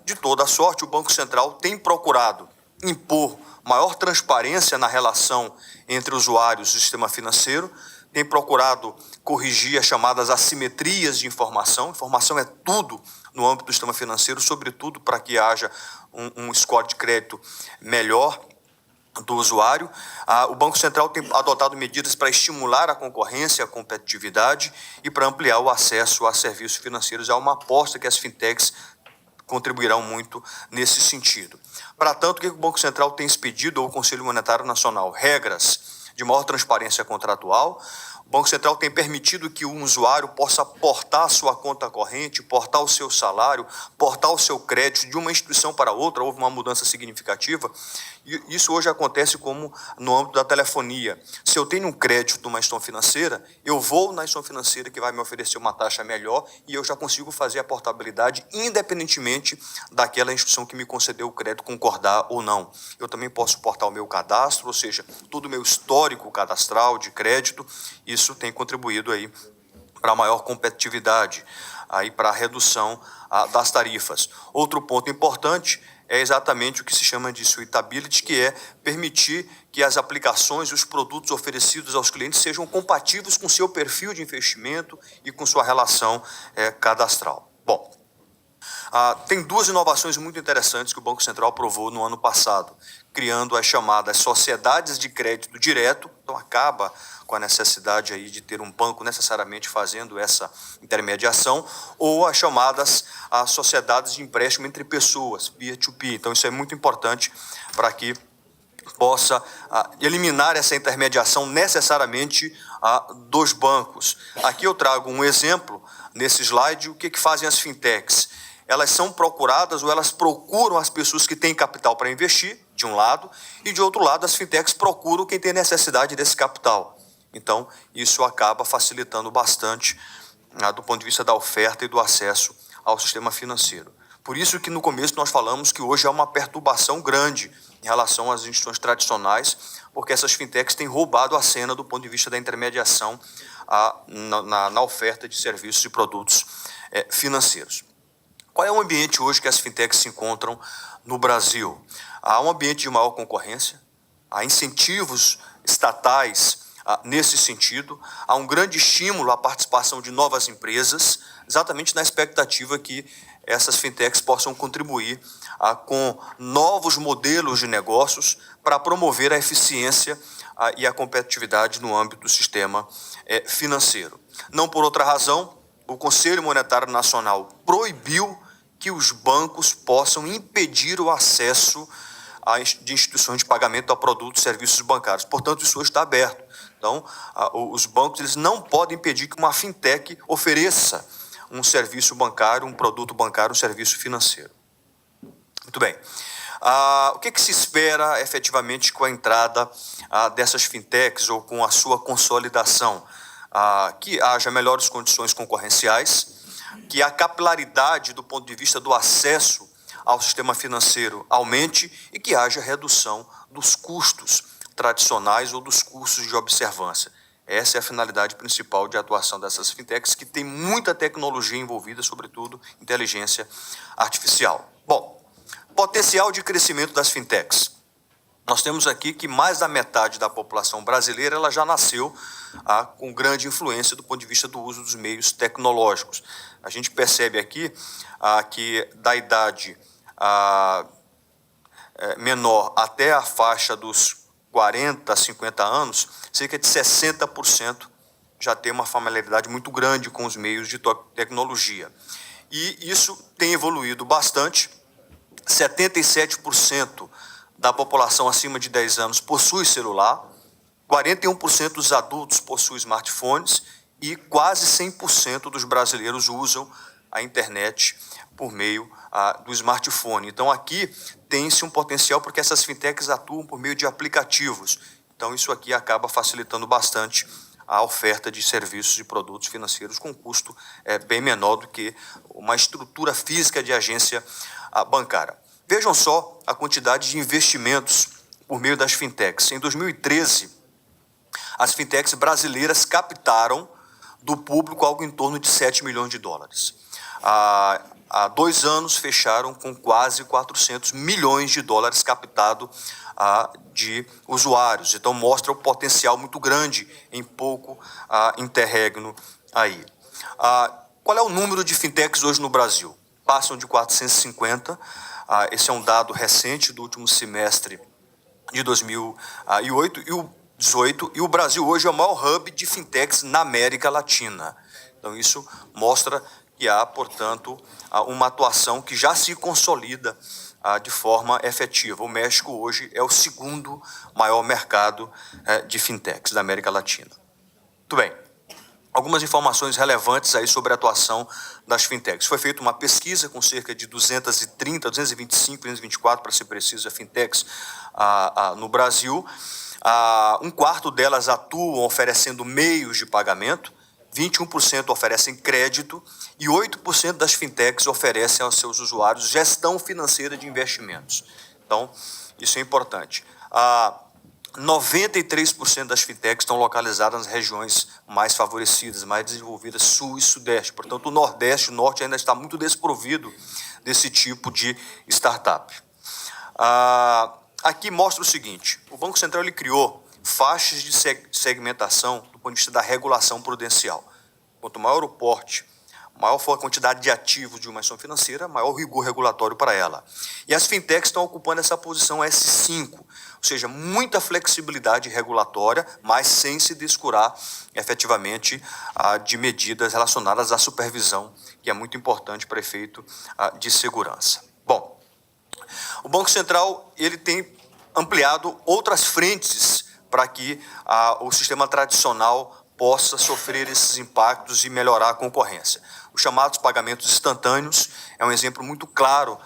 De toda sorte, o Banco Central tem procurado impor maior transparência na relação entre usuários do sistema financeiro, tem procurado corrigir as chamadas assimetrias de informação. Informação é tudo no âmbito do sistema financeiro, sobretudo para que haja um score de crédito melhor do usuário. O Banco Central tem adotado medidas para estimular a concorrência, a competitividade e para ampliar o acesso a serviços financeiros. Há uma aposta que as fintechs contribuirão muito nesse sentido. Para tanto, o que o Banco Central tem expedido ao Conselho Monetário Nacional? Regras de maior transparência contratual. O Banco Central tem permitido que o usuário possa portar a sua conta corrente, portar o seu salário, portar o seu crédito de uma instituição para outra. Houve uma mudança significativa. E isso hoje acontece como no âmbito da telefonia. Se eu tenho um crédito de uma instituição financeira, eu vou na instituição financeira que vai me oferecer uma taxa melhor e eu já consigo fazer a portabilidade independentemente daquela instituição que me concedeu o crédito concordar ou não. Eu também posso portar o meu cadastro, ou seja, todo o meu histórico cadastral de crédito. Isso tem contribuído aí para a maior competitividade, aí para a redução das tarifas. Outro ponto importante é exatamente o que se chama de suitability, que é permitir que as aplicações e os produtos oferecidos aos clientes sejam compatíveis com seu perfil de investimento e com sua relação cadastral. Bom, tem duas inovações muito interessantes que o Banco Central aprovou no ano passado, criando as chamadas sociedades de crédito direto. Então acaba com a necessidade aí de ter um banco necessariamente fazendo essa intermediação, ou as chamadas sociedades de empréstimo entre pessoas, peer-to-peer. Então isso é muito importante para que possa eliminar essa intermediação necessariamente dos bancos. Aqui eu trago um exemplo nesse slide. O que fazem as fintechs? Elas são procuradas ou elas procuram as pessoas que têm capital para investir, de um lado, e de outro lado as fintechs procuram quem tem necessidade desse capital. Então, isso acaba facilitando bastante do ponto de vista da oferta e do acesso ao sistema financeiro. Por isso que no começo nós falamos que hoje há uma perturbação grande em relação às instituições tradicionais, porque essas fintechs têm roubado a cena do ponto de vista da intermediação na oferta de serviços e produtos financeiros. Qual é o ambiente hoje que as fintechs se encontram no Brasil? Há um ambiente de maior concorrência, há incentivos estatais nesse sentido, há um grande estímulo à participação de novas empresas, exatamente na expectativa que essas fintechs possam contribuir com novos modelos de negócios para promover a eficiência e a competitividade no âmbito do sistema financeiro. Não por outra razão, o Conselho Monetário Nacional proibiu que os bancos possam impedir o acesso de instituições de pagamento a produtos e serviços bancários. Portanto, isso hoje está aberto. Então, os bancos eles não podem impedir que uma fintech ofereça um serviço bancário, um produto bancário, um serviço financeiro. Muito bem. O que se espera efetivamente com a entrada dessas fintechs ou com a sua consolidação? Que haja melhores condições concorrenciais, que a capilaridade do ponto de vista do acesso ao sistema financeiro aumente e que haja redução dos custos tradicionais ou dos custos de observância. Essa é a finalidade principal de atuação dessas fintechs, que tem muita tecnologia envolvida, sobretudo inteligência artificial. Bom, Potencial de crescimento das fintechs. Nós temos aqui que mais da metade da população brasileira ela já nasceu com grande influência do ponto de vista do uso dos meios tecnológicos. A gente percebe aqui que da idade menor até a faixa dos 40, 50 anos, cerca de 60% já tem uma familiaridade muito grande com os meios de tecnologia. E isso tem evoluído bastante. 77% da população acima de 10 anos possui celular, 41% dos adultos possuem smartphones e quase 100% dos brasileiros usam a internet por meio do smartphone. Então, aqui tem-se um potencial porque essas fintechs atuam por meio de aplicativos. Então, isso aqui acaba facilitando bastante a oferta de serviços e produtos financeiros com custo bem menor do que uma estrutura física de agência bancária. Vejam só a quantidade de investimentos por meio das fintechs. Em 2013, as fintechs brasileiras captaram do público algo em torno de 7 milhões de dólares. Há 2 anos fecharam com quase 400 milhões de dólares captado de usuários. Então mostra o potencial muito grande em pouco interregno aí. Qual é o número de fintechs hoje no Brasil? Passam de 450. Esse é um dado recente do último semestre de 2018, e o Brasil hoje é o maior hub de fintechs na América Latina. Então isso mostra que há, portanto, uma atuação que já se consolida de forma efetiva. O México hoje é o segundo maior mercado de fintechs da América Latina. Muito bem. Algumas informações relevantes aí sobre a atuação das fintechs. Foi feita uma pesquisa com cerca de 230, 225, 224, para ser preciso, fintechs no Brasil. Um quarto delas atuam oferecendo meios de pagamento, 21% oferecem crédito e 8% das fintechs oferecem aos seus usuários gestão financeira de investimentos. Então, isso é importante. 93% das fintechs estão localizadas nas regiões mais favorecidas, mais desenvolvidas, sul e sudeste. Portanto, o nordeste e o norte ainda está muito desprovido desse tipo de startup. Aqui mostra o seguinte: o Banco Central ele criou faixas de segmentação do ponto de vista da regulação prudencial. Quanto maior o porte, maior for a quantidade de ativos de uma instituição financeira, maior o rigor regulatório para ela. E as fintechs estão ocupando essa posição S5, ou seja, muita flexibilidade regulatória, mas sem se descurar efetivamente de medidas relacionadas à supervisão, que é muito importante para efeito de segurança. Bom, o Banco Central ele tem ampliado outras frentes para que o sistema tradicional possa sofrer esses impactos e melhorar a concorrência. Os chamados pagamentos instantâneos é um exemplo muito claro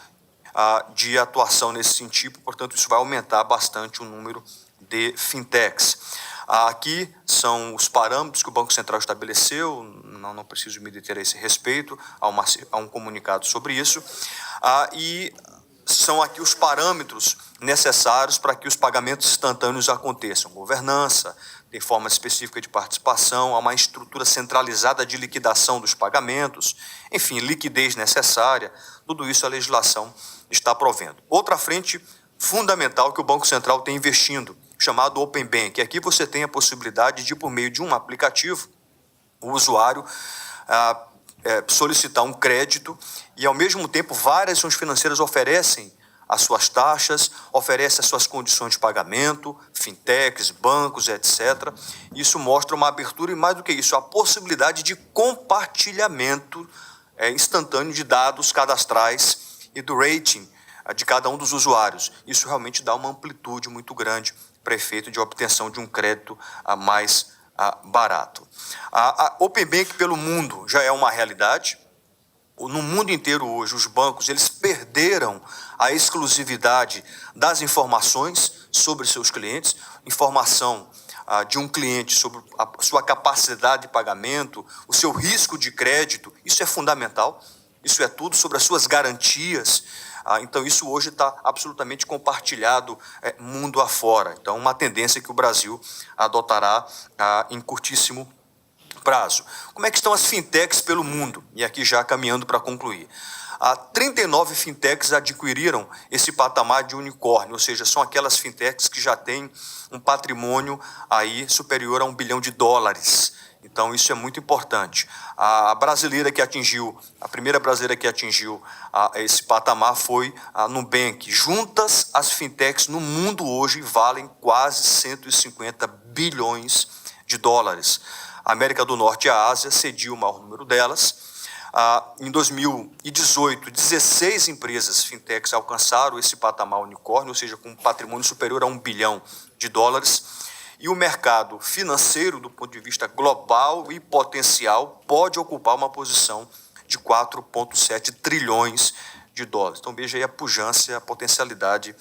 de atuação nesse sentido, portanto, isso vai aumentar bastante o número de fintechs. Aqui são os parâmetros que o Banco Central estabeleceu, não preciso me deter a esse respeito, há um comunicado sobre isso, e são aqui os parâmetros necessários para que os pagamentos instantâneos aconteçam. Governança, tem forma específica de participação, há uma estrutura centralizada de liquidação dos pagamentos, enfim, liquidez necessária, tudo isso a legislação está provendo. Outra frente fundamental que o Banco Central tem investindo, chamado Open Bank. Aqui você tem a possibilidade de, por meio de um aplicativo, o usuário solicitar um crédito e, ao mesmo tempo, várias instituições financeiras oferecem as suas taxas, oferecem as suas condições de pagamento, fintechs, bancos, etc. Isso mostra uma abertura e, mais do que isso, a possibilidade de compartilhamento instantâneo de dados cadastrais e do rating de cada um dos usuários. Isso realmente dá uma amplitude muito grande para efeito de obtenção de um crédito mais barato. A Open Bank pelo mundo já é uma realidade. No mundo inteiro hoje, os bancos eles perderam a exclusividade das informações sobre seus clientes, informação de um cliente sobre a sua capacidade de pagamento, o seu risco de crédito, isso é fundamental, isso é tudo sobre as suas garantias. Então, isso hoje está absolutamente compartilhado mundo afora. Então, uma tendência que o Brasil adotará em curtíssimo prazo. Como é que estão as fintechs pelo mundo? E aqui já caminhando para concluir. 39 fintechs adquiriram esse patamar de unicórnio, ou seja, são aquelas fintechs que já têm um patrimônio aí superior a $1 bilhão. Então, isso é muito importante. A primeira brasileira que atingiu esse patamar foi a Nubank. Juntas, as fintechs no mundo hoje valem quase $150 bilhões. A América do Norte e a Ásia cediu o maior número delas. Em 2018, 16 empresas fintechs alcançaram esse patamar unicórnio, ou seja, com um patrimônio superior a $1 bilhão. E o mercado financeiro, do ponto de vista global e potencial, pode ocupar uma posição de 4,7 trilhões de dólares. Então, veja aí a pujança, a potencialidade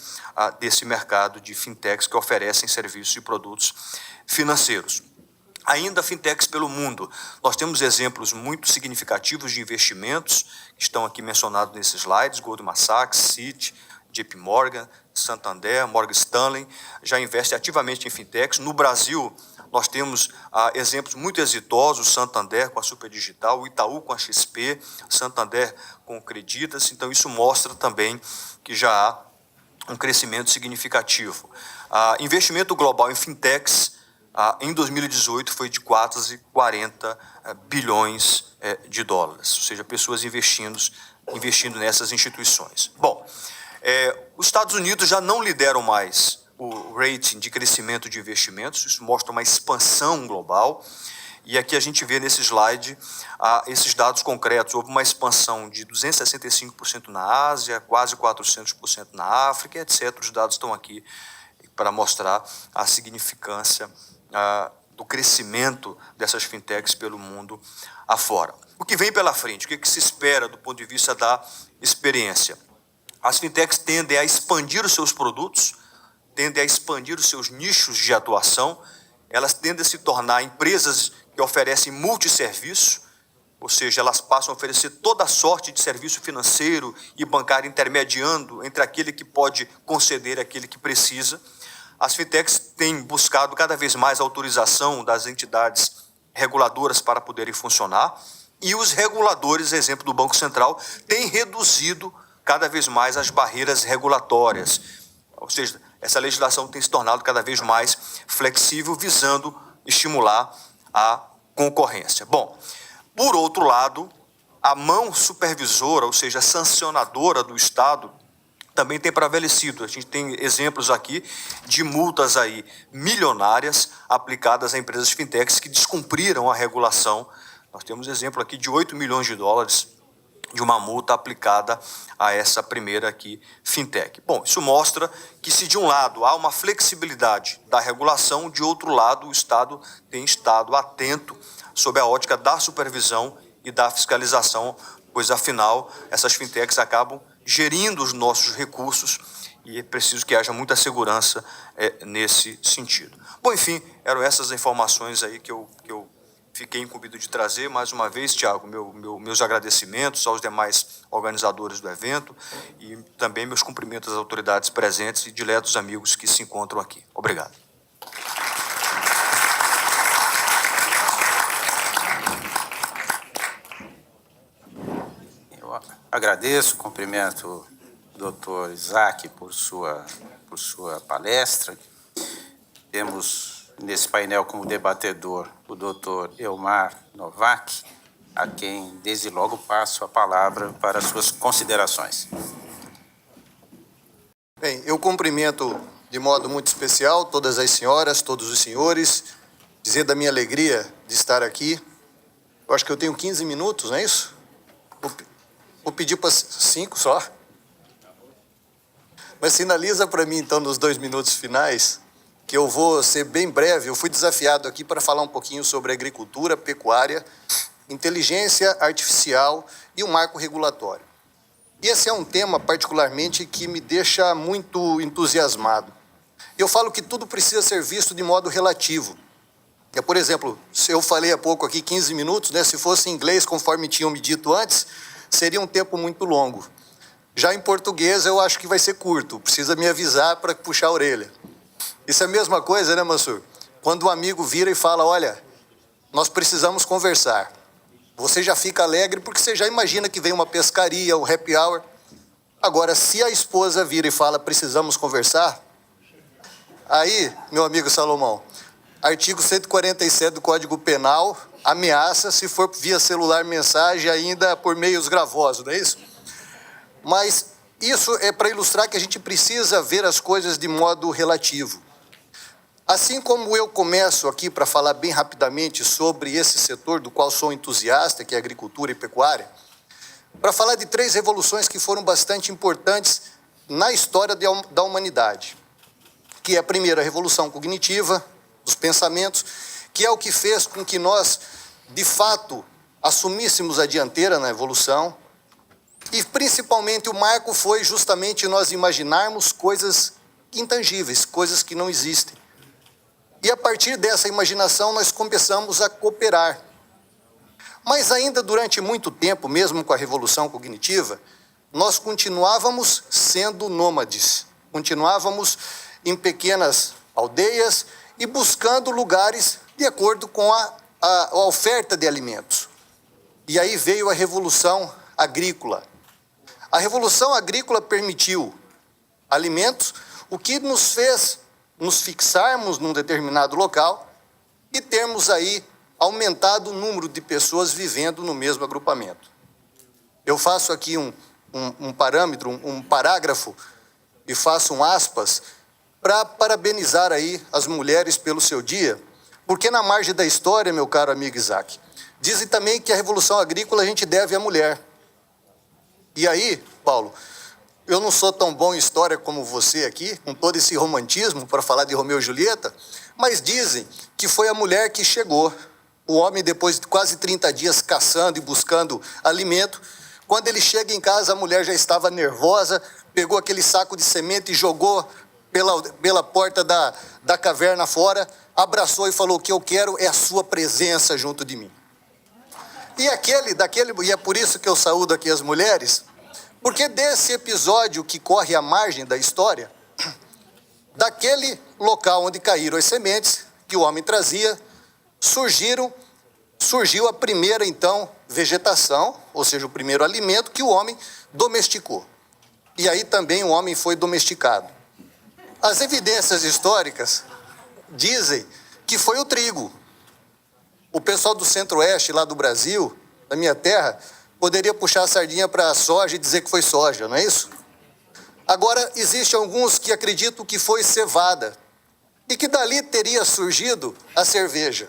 desse mercado de fintechs que oferecem serviços e produtos financeiros. Ainda fintechs pelo mundo. Nós temos exemplos muito significativos de investimentos, que estão aqui mencionados nesses slides: Goldman Sachs, Citi, JP Morgan, Santander, Morgan Stanley, já investe ativamente em fintechs. No Brasil, nós temos exemplos muito exitosos: Santander com a Superdigital, o Itaú com a XP, Santander com o Creditas. Então, isso mostra também que já há um crescimento significativo. Investimento global em fintechs em 2018 foi de quase $40 bilhões, ou seja, pessoas investindo nessas instituições. Bom, os Estados Unidos já não lideram mais o rating de crescimento de investimentos, isso mostra uma expansão global, e aqui a gente vê nesse slide esses dados concretos. Houve uma expansão de 265% na Ásia, quase 400% na África, etc. Os dados estão aqui para mostrar a significância do crescimento dessas fintechs pelo mundo afora. O que vem pela frente? O que se espera do ponto de vista da experiência? As fintechs tendem a expandir os seus produtos, tendem a expandir os seus nichos de atuação, elas tendem a se tornar empresas que oferecem multisserviço, ou seja, elas passam a oferecer toda sorte de serviço financeiro e bancário, intermediando entre aquele que pode conceder e aquele que precisa. As fintechs têm buscado cada vez mais a autorização das entidades reguladoras para poderem funcionar, e os reguladores, exemplo do Banco Central, têm reduzido cada vez mais as barreiras regulatórias. Ou seja, essa legislação tem se tornado cada vez mais flexível, visando estimular a concorrência. Bom, por outro lado, a mão supervisora, ou seja, sancionadora do Estado, também tem prevalecido. A gente tem exemplos aqui de multas aí milionárias aplicadas a empresas fintechs que descumpriram a regulação. Nós temos exemplo aqui de $8 milhões de uma multa aplicada a essa primeira aqui, fintech. Bom, isso mostra que, se de um lado há uma flexibilidade da regulação, de outro lado o Estado tem estado atento sob a ótica da supervisão e da fiscalização, pois afinal essas fintechs acabam gerindo os nossos recursos e é preciso que haja muita segurança nesse sentido. Bom, enfim, eram essas informações aí que eu fiquei incumbido de trazer. Mais uma vez, Tiago, meus agradecimentos aos demais organizadores do evento e também meus cumprimentos às autoridades presentes e diletos amigos que se encontram aqui. Obrigado. Eu agradeço, cumprimento o doutor Isaac por sua palestra. Temos nesse painel como debatedor o doutor Elmar Novak, a quem desde logo passo a palavra para suas considerações. Bem, eu cumprimento de modo muito especial todas as senhoras, todos os senhores, dizer da minha alegria de estar aqui. Eu acho que eu tenho 15 minutos, não é isso? Vou pedir para 5 só. Mas sinaliza para mim, então, nos 2 minutos finais, que eu vou ser bem breve. Eu fui desafiado aqui para falar um pouquinho sobre agricultura, pecuária, inteligência artificial e o marco regulatório. E esse é um tema, particularmente, que me deixa muito entusiasmado. Eu falo que tudo precisa ser visto de modo relativo. Por exemplo, se eu falei há pouco aqui 15 minutos, né, se fosse em inglês, conforme tinham me dito antes, seria um tempo muito longo. Já em português, eu acho que vai ser curto. Precisa me avisar para puxar a orelha. Isso é a mesma coisa, né, Mansur? Quando um amigo vira e fala, olha, nós precisamos conversar. Você já fica alegre porque você já imagina que vem uma pescaria, um happy hour. Agora, se a esposa vira e fala, precisamos conversar, aí, meu amigo Salomão, artigo 147 do Código Penal, ameaça, se for via celular, mensagem, ainda por meios gravosos, não é isso? Mas isso é para ilustrar que a gente precisa ver as coisas de modo relativo. Assim como eu começo aqui para falar bem rapidamente sobre esse setor do qual sou entusiasta, que é a agricultura e pecuária, para falar de 3 revoluções que foram bastante importantes na história da humanidade, que é a primeira, a revolução cognitiva, dos pensamentos, que é o que fez com que nós, de fato, assumíssemos a dianteira na evolução, e principalmente o marco foi justamente nós imaginarmos coisas intangíveis, coisas que não existem. E a partir dessa imaginação nós começamos a cooperar. Mas ainda durante muito tempo, mesmo com a revolução cognitiva, nós continuávamos sendo nômades, continuávamos em pequenas aldeias e buscando lugares de acordo com a oferta de alimentos. E aí veio a revolução agrícola. A revolução agrícola permitiu alimentos, o que nos fez nos fixarmos num determinado local e termos aí aumentado o número de pessoas vivendo no mesmo agrupamento. Eu faço aqui um parâmetro, um parágrafo, e faço um aspas, para parabenizar aí as mulheres pelo seu dia, porque na margem da história, meu caro amigo Isaac, dizem também que a revolução agrícola a gente deve à mulher. E aí, Paulo, eu não sou tão bom em história como você aqui, com todo esse romantismo para falar de Romeu e Julieta, mas dizem que foi a mulher que chegou. O homem, depois de quase 30 dias caçando e buscando alimento, quando ele chega em casa, a mulher já estava nervosa, pegou aquele saco de semente e jogou pela porta da caverna fora, abraçou e falou: o que eu quero é a sua presença junto de mim. E é por isso que eu saúdo aqui as mulheres, porque desse episódio que corre à margem da história, daquele local onde caíram as sementes que o homem trazia, surgiu a primeira, então, vegetação, ou seja, o primeiro alimento que o homem domesticou. E aí também o homem foi domesticado. As evidências históricas dizem que foi o trigo. O pessoal do centro-oeste lá do Brasil, da minha terra, poderia puxar a sardinha para a soja e dizer que foi soja, não é isso? Agora, existem alguns que acreditam que foi cevada e que dali teria surgido a cerveja.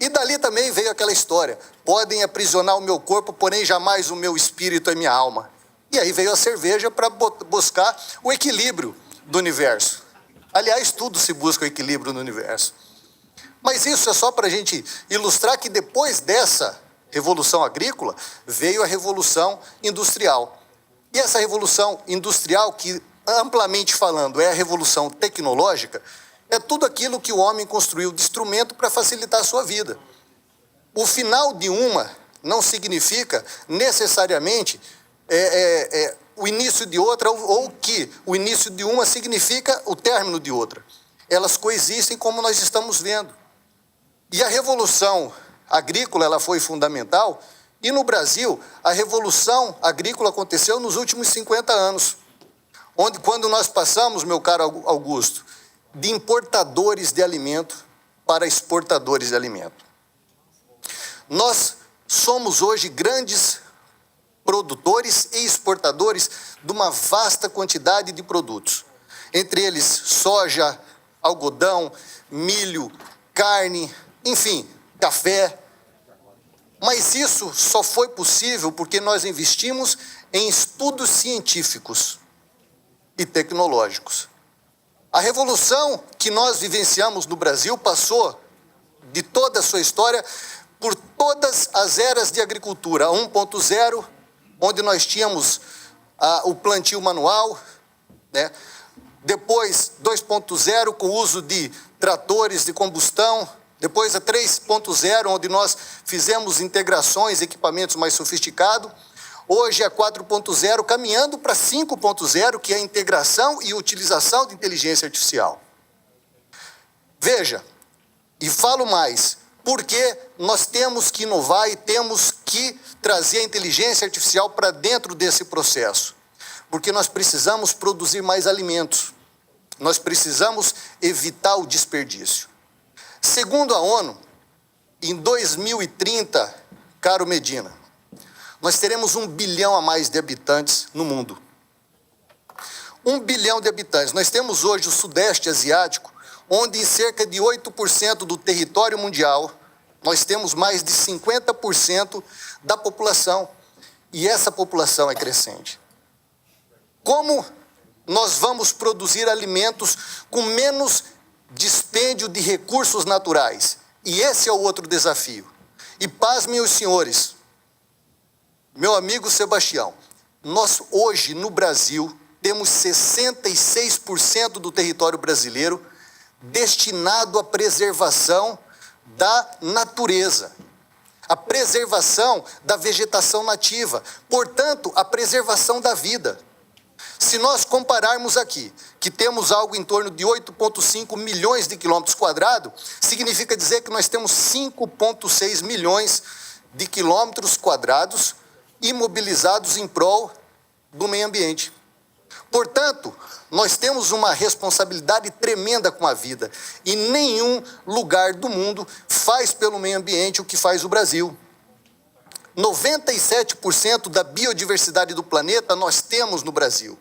E dali também veio aquela história: podem aprisionar o meu corpo, porém jamais o meu espírito e minha alma. E aí veio a cerveja para buscar o equilíbrio do universo. Aliás, tudo se busca o equilíbrio no universo. Mas isso é só para a gente ilustrar que depois dessa revolução agrícola veio a revolução industrial. E essa revolução industrial, que amplamente falando é a revolução tecnológica, é tudo aquilo que o homem construiu de instrumento para facilitar a sua vida. O final de uma não significa necessariamente o início de outra, ou que o início de uma significa o término de outra. Elas coexistem como nós estamos vendo. E a revolução agrícola ela foi fundamental, e no Brasil a revolução agrícola aconteceu nos últimos 50 anos, quando nós passamos, meu caro Augusto, de importadores de alimento para exportadores de alimento. Nós somos hoje grandes produtores e exportadores de uma vasta quantidade de produtos, entre eles soja, algodão, milho, carne, enfim, café. Mas isso só foi possível porque nós investimos em estudos científicos e tecnológicos. A revolução que nós vivenciamos no Brasil passou de toda a sua história por todas as eras de agricultura. 1.0, onde nós tínhamos o plantio manual, né? Depois 2.0, com o uso de tratores de combustão. Depois a 3.0, onde nós fizemos integrações, equipamentos mais sofisticados. Hoje a 4.0, caminhando para 5.0, que é a integração e utilização de inteligência artificial. Veja, e falo mais, Porque nós temos que inovar e temos que trazer a inteligência artificial para dentro desse processo. Porque nós precisamos produzir mais alimentos. Nós precisamos evitar o desperdício. Segundo a ONU, em 2030, caro Medina, nós teremos 1 bilhão a mais de habitantes no mundo. 1 bilhão de habitantes. Nós temos hoje o Sudeste Asiático, onde em cerca de 8% do território mundial, nós temos mais de 50% da população. E essa população é crescente. Como nós vamos produzir alimentos com menos dispêndio de recursos naturais? E esse é o outro desafio. E pasmem os senhores, meu amigo Sebastião, nós hoje no Brasil temos 66% do território brasileiro destinado à preservação da natureza, a preservação da vegetação nativa, portanto, a preservação da vida. Se nós compararmos aqui, que temos algo em torno de 8,5 milhões de quilômetros quadrados, significa dizer que nós temos 5,6 milhões de quilômetros quadrados imobilizados em prol do meio ambiente. Portanto, nós temos uma responsabilidade tremenda com a vida e nenhum lugar do mundo faz pelo meio ambiente o que faz o Brasil. 97% da biodiversidade do planeta nós temos no Brasil.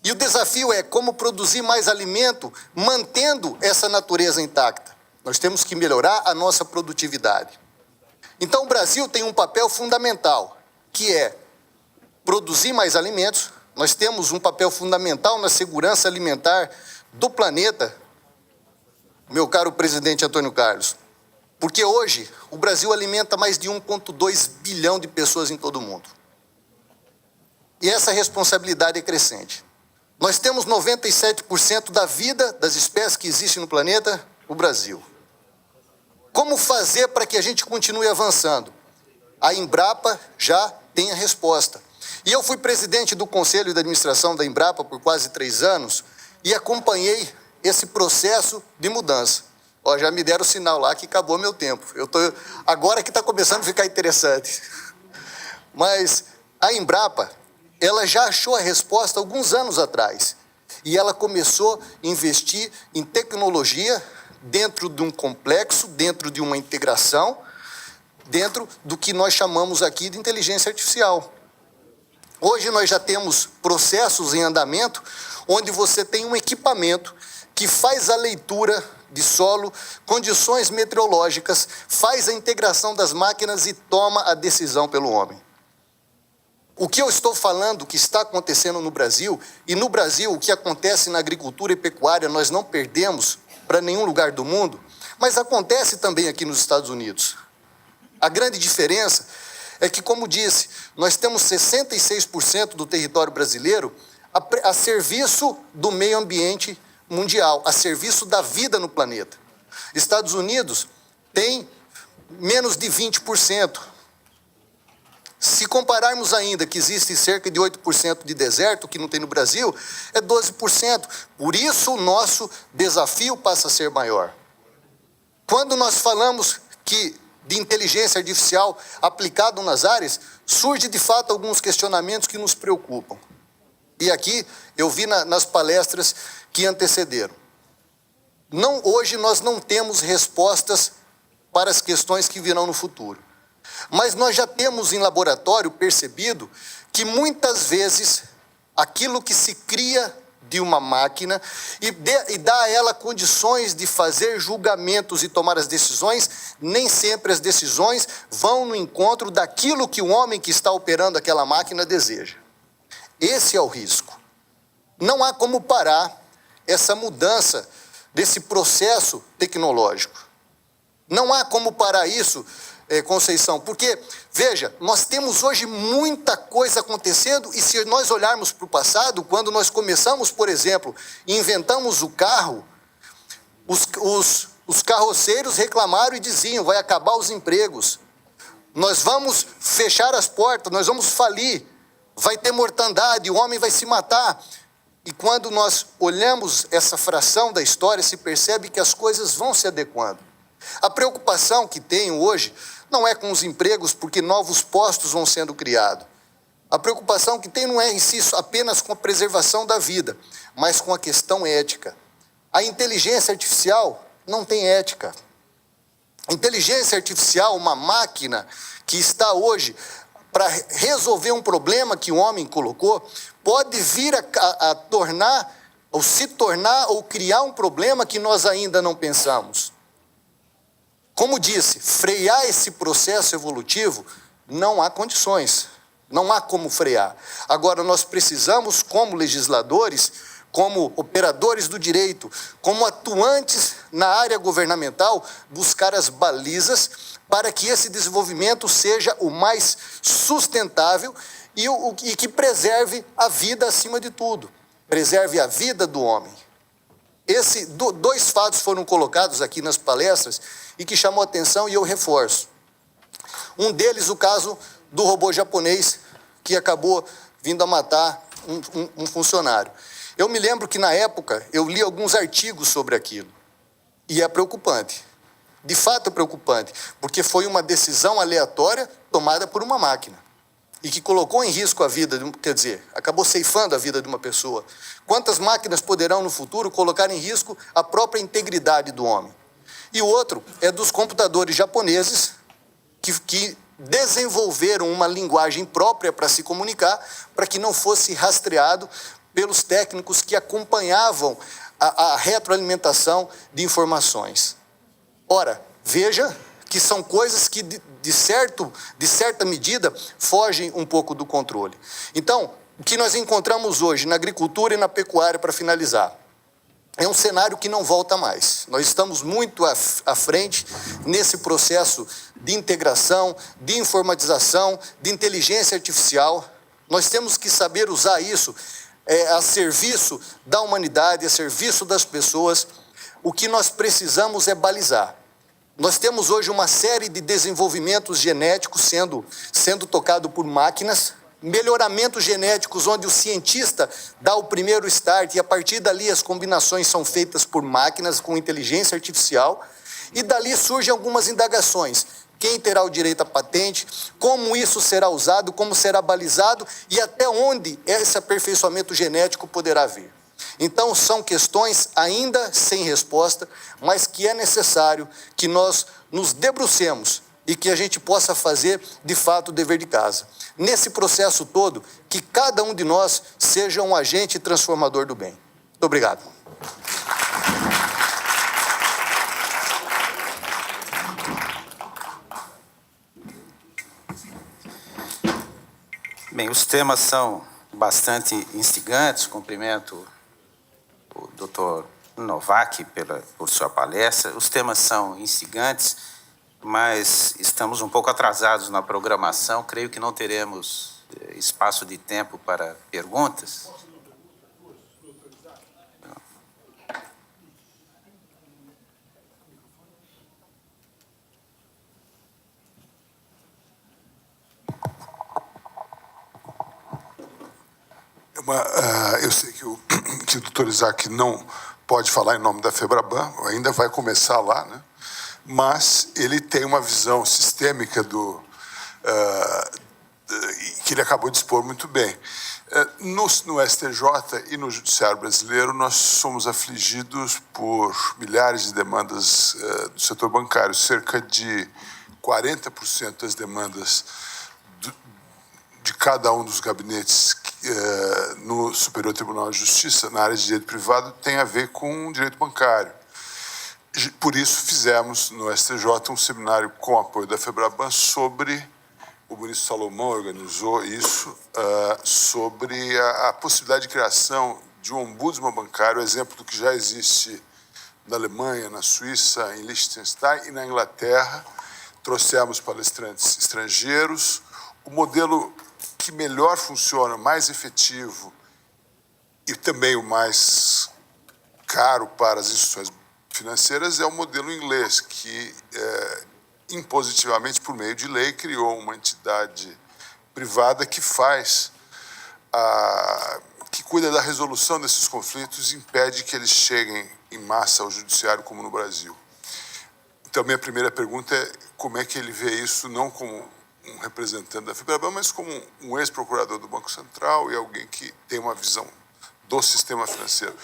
E o desafio é como produzir mais alimento mantendo essa natureza intacta. Nós temos que melhorar a nossa produtividade. Então o Brasil tem um papel fundamental, que é produzir mais alimentos. Nós temos um papel fundamental na segurança alimentar do planeta, meu caro presidente Antônio Carlos. Porque hoje o Brasil alimenta mais de 1,2 bilhão de pessoas em todo o mundo. E essa responsabilidade é crescente. Nós temos 97% da vida das espécies que existem no planeta, o Brasil. Como fazer para que a gente continue avançando? A Embrapa já tem a resposta. E eu fui presidente do Conselho de Administração da Embrapa por quase 3 anos e acompanhei esse processo de mudança. Ó, já me deram o sinal lá que acabou meu tempo. Agora que está começando a ficar interessante. Mas a Embrapa, ela já achou a resposta alguns anos atrás. E ela começou a investir em tecnologia dentro de um complexo, dentro de uma integração, dentro do que nós chamamos aqui de inteligência artificial. Hoje nós já temos processos em andamento onde você tem um equipamento que faz a leitura de solo, condições meteorológicas, faz a integração das máquinas e toma a decisão pelo homem. O que eu estou falando que está acontecendo no Brasil, e no Brasil o que acontece na agricultura e pecuária nós não perdemos para nenhum lugar do mundo, mas acontece também aqui nos Estados Unidos. A grande diferença é que, como disse, nós temos 66% do território brasileiro a serviço do meio ambiente mundial, a serviço da vida no planeta. Estados Unidos tem menos de 20%. Se compararmos ainda que existe cerca de 8% de deserto, que não tem no Brasil, é 12%. Por isso o nosso desafio passa a ser maior. Quando nós falamos de inteligência artificial aplicada nas áreas, surge de fato alguns questionamentos que nos preocupam. E aqui eu vi nas palestras que antecederam. Hoje nós não temos respostas para as questões que virão no futuro. Mas nós já temos em laboratório percebido que muitas vezes aquilo que se cria de uma máquina e dá a ela condições de fazer julgamentos e tomar as decisões, nem sempre as decisões vão no encontro daquilo que o homem que está operando aquela máquina deseja. Esse é o risco. Não há como parar essa mudança desse processo tecnológico. Não há como parar isso, Conceição, porque, veja, nós temos hoje muita coisa acontecendo e se nós olharmos para o passado, quando nós começamos, por exemplo, inventamos o carro, os carroceiros reclamaram e diziam, vai acabar os empregos, nós vamos fechar as portas, nós vamos falir, vai ter mortandade, o homem vai se matar. E quando nós olhamos essa fração da história, se percebe que as coisas vão se adequando. A preocupação que tenho hoje não é com os empregos, porque novos postos vão sendo criados. A preocupação que tenho não é em si apenas com a preservação da vida, mas com a questão ética. A inteligência artificial não tem ética. Inteligência artificial, uma máquina que está hoje para resolver um problema que o homem colocou, pode vir a tornar, ou se tornar, ou criar um problema que nós ainda não pensamos. Como disse, frear esse processo evolutivo, não há condições, não há como frear. Agora, nós precisamos, como legisladores, como operadores do direito, como atuantes na área governamental, buscar as balizas para que esse desenvolvimento seja o mais sustentável e que preserve a vida acima de tudo, preserve a vida do homem. Dois fatos foram colocados aqui nas palestras e que chamou a atenção e eu reforço. Um deles, o caso do robô japonês que acabou vindo a matar um funcionário. Eu me lembro que, na época, eu li alguns artigos sobre aquilo. E é preocupante. De fato é preocupante, porque foi uma decisão aleatória tomada por uma máquina. E que colocou em risco a vida, acabou ceifando a vida de uma pessoa. Quantas máquinas poderão, no futuro, colocar em risco a própria integridade do homem? E o outro é dos computadores japoneses que desenvolveram uma linguagem própria para se comunicar, para que não fosse rastreado pelos técnicos que acompanhavam a retroalimentação de informações. Ora, veja que são coisas que, de certa medida, fogem um pouco do controle. Então, o que nós encontramos hoje na agricultura e na pecuária, para finalizar, é um cenário que não volta mais. Nós estamos muito à frente nesse processo de integração, de informatização, de inteligência artificial. Nós temos que saber usar isso a serviço da humanidade, a serviço das pessoas. O que nós precisamos é balizar. Nós temos hoje uma série de desenvolvimentos genéticos sendo tocado por máquinas, melhoramentos genéticos onde o cientista dá o primeiro start e a partir dali as combinações são feitas por máquinas com inteligência artificial e dali surgem algumas indagações. Quem terá o direito à patente, como isso será usado, como será balizado e até onde esse aperfeiçoamento genético poderá vir. Então, são questões ainda sem resposta, mas que é necessário que nós nos debrucemos e que a gente possa fazer, de fato, o dever de casa. Nesse processo todo, que cada um de nós seja um agente transformador do bem. Muito obrigado. Bem, os temas são bastante instigantes. Cumprimento o Dr. Novak por sua palestra. Os temas são instigantes, mas estamos um pouco atrasados na programação. Creio que não teremos espaço de tempo para perguntas. Eu sei que o doutor Isaac não pode falar em nome da FEBRABAN, ainda vai começar lá, né? Mas ele tem uma visão sistêmica que ele acabou de expor muito bem. No STJ e no Judiciário Brasileiro, nós somos afligidos por milhares de demandas do setor bancário, cerca de 40% das demandas de cada um dos gabinetes no Superior Tribunal de Justiça, na área de direito privado, tem a ver com o direito bancário. Por isso, fizemos no STJ um seminário com apoio da FEBRABAN sobre, o ministro Salomão organizou isso, sobre a possibilidade de criação de um ombudsman bancário, exemplo do que já existe na Alemanha, na Suíça, em Liechtenstein e na Inglaterra. Trouxemos palestrantes estrangeiros. O modelo que melhor funciona, mais efetivo e também o mais caro para as instituições financeiras é o modelo inglês, que impositivamente, por meio de lei, criou uma entidade privada que que cuida da resolução desses conflitos e impede que eles cheguem em massa ao judiciário, como no Brasil. Então, minha primeira pergunta é como é que ele vê isso, não como um representante da FEBEBAN, mas como um ex-procurador do Banco Central e alguém que tem uma visão do sistema financeiro.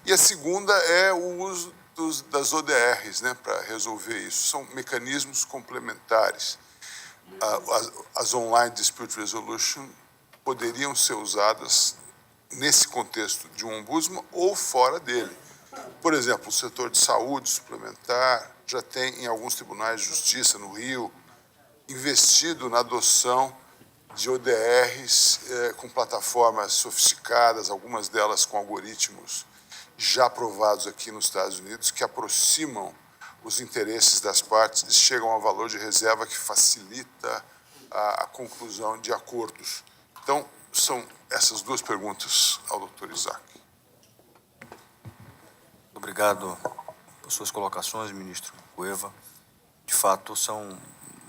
E a segunda é o uso das ODRs, né, para resolver isso. São mecanismos complementares. As Online Dispute Resolution poderiam ser usadas nesse contexto de um ombudsman ou fora dele. Por exemplo, o setor de saúde suplementar já tem em alguns tribunais de justiça no Rio investido na adoção de ODRs com plataformas sofisticadas, algumas delas com algoritmos já aprovados aqui nos Estados Unidos, que aproximam os interesses das partes e chegam a valor de reserva que facilita a conclusão de acordos. Então, são essas duas perguntas ao Dr. Isaac. Obrigado por suas colocações, ministro Cueva. De fato, são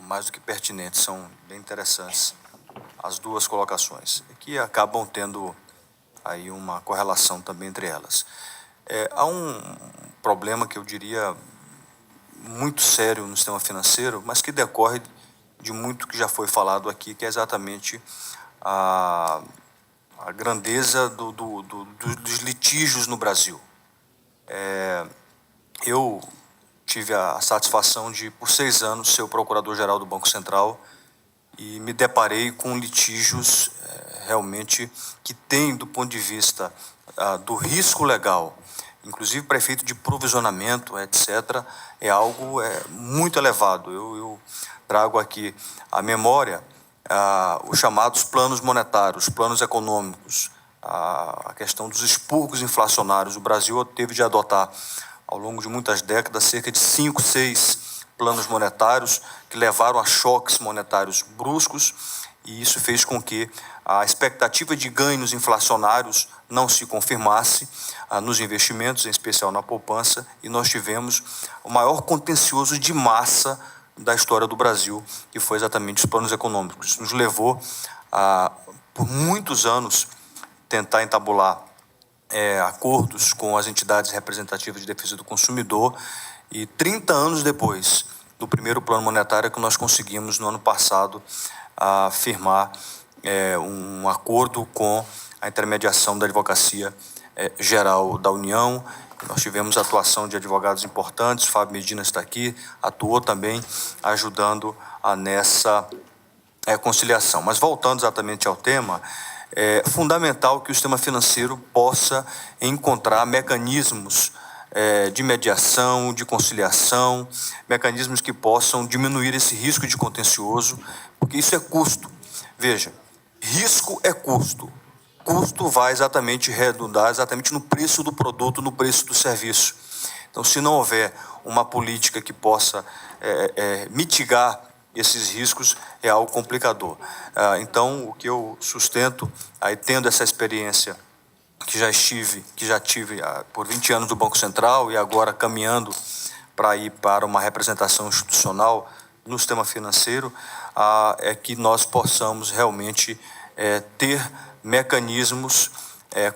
mais do que pertinentes, são bem interessantes as duas colocações, que acabam tendo aí uma correlação também entre elas. Há um problema que eu diria muito sério no sistema financeiro, mas que decorre de muito que já foi falado aqui, que é exatamente a grandeza dos litígios no Brasil. Eu tive a satisfação de, por 6 anos, ser o procurador-geral do Banco Central e me deparei com litígios realmente que têm, do ponto de vista do risco legal, inclusive para efeito de provisionamento, etc., é algo muito elevado. Eu trago aqui à memória os chamados planos monetários, planos econômicos, a questão dos expurgos inflacionários. O Brasil teve de adotar, ao longo de muitas décadas, cerca de 5, 6 planos monetários que levaram a choques monetários bruscos, e isso fez com que a expectativa de ganhos inflacionários não se confirmasse nos investimentos, em especial na poupança, e nós tivemos o maior contencioso de massa da história do Brasil, que foi exatamente os planos econômicos. Isso nos levou a, por muitos anos, tentar entabular acordos com as entidades representativas de defesa do consumidor, e 30 anos depois do primeiro plano monetário que nós conseguimos, no ano passado, firmar um acordo com a intermediação da Advocacia Geral da União. Nós tivemos a atuação de advogados importantes, Fábio Medina está aqui, atuou também ajudando nessa conciliação. Mas voltando exatamente ao tema, é fundamental que o sistema financeiro possa encontrar mecanismos de mediação, de conciliação, mecanismos que possam diminuir esse risco de contencioso, porque isso é custo. Veja, risco é custo. Custo vai exatamente redundar exatamente no preço do produto, no preço do serviço. Então, se não houver uma política que possa mitigar esses riscos, é algo complicador. Então, o que eu sustento, aí tendo essa experiência que já tive por 20 anos do Banco Central e agora caminhando para ir para uma representação institucional no sistema financeiro, é que nós possamos realmente ter mecanismos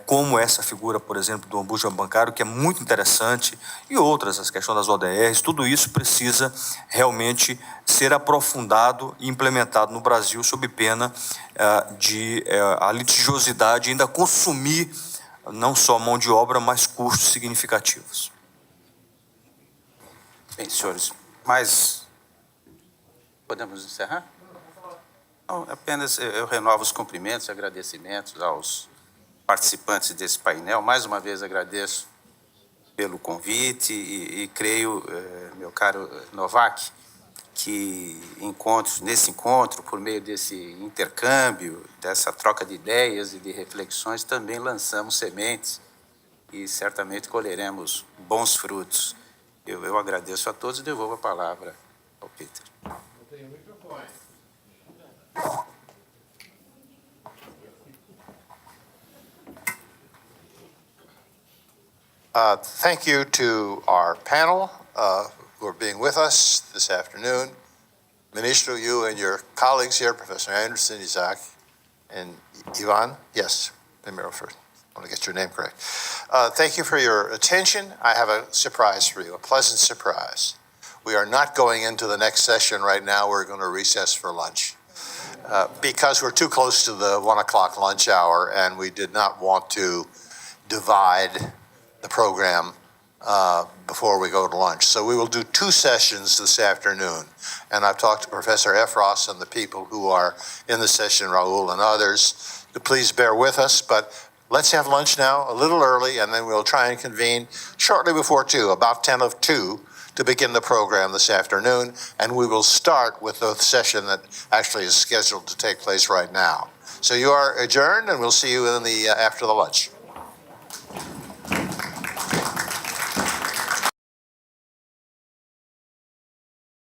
como essa figura, por exemplo, do ombudsman bancário, que é muito interessante, e outras, as questões das ODRs, tudo isso precisa realmente ser aprofundado e implementado no Brasil, sob pena de a litigiosidade ainda consumir não só mão de obra, mas custos significativos. Bem, senhores, mas podemos encerrar? Não, apenas eu renovo os cumprimentos e agradecimentos aos participantes desse painel. Mais uma vez agradeço pelo convite e creio, meu caro Novak, que nesse encontro, por meio desse intercâmbio, dessa troca de ideias e de reflexões, também lançamos sementes e certamente colheremos bons frutos. Eu agradeço a todos e devolvo a palavra ao Peter. Thank you to our panel who are being with us this afternoon. Ministro, you and your colleagues here, Professor Anderson, Isaac, and Ivan. Yes, primero first. I want to get your name correct. Thank you for your attention. I have a surprise for you, a pleasant surprise. We are not going into the next session right now. We're going to recess for lunch. Because we're too close to the 1 o'clock lunch hour and we did not want to divide the program before we go to lunch. So we will do 2 sessions this afternoon. And I've talked to Professor Efros and the people who are in the session, Raul and others, to please bear with us. But let's have lunch now a little early, and then we'll try and convene shortly before 2, about 10 of 2, to begin the program this afternoon. And we will start with the session that actually is scheduled to take place right now. So you are adjourned, and we'll see you in the after the lunch.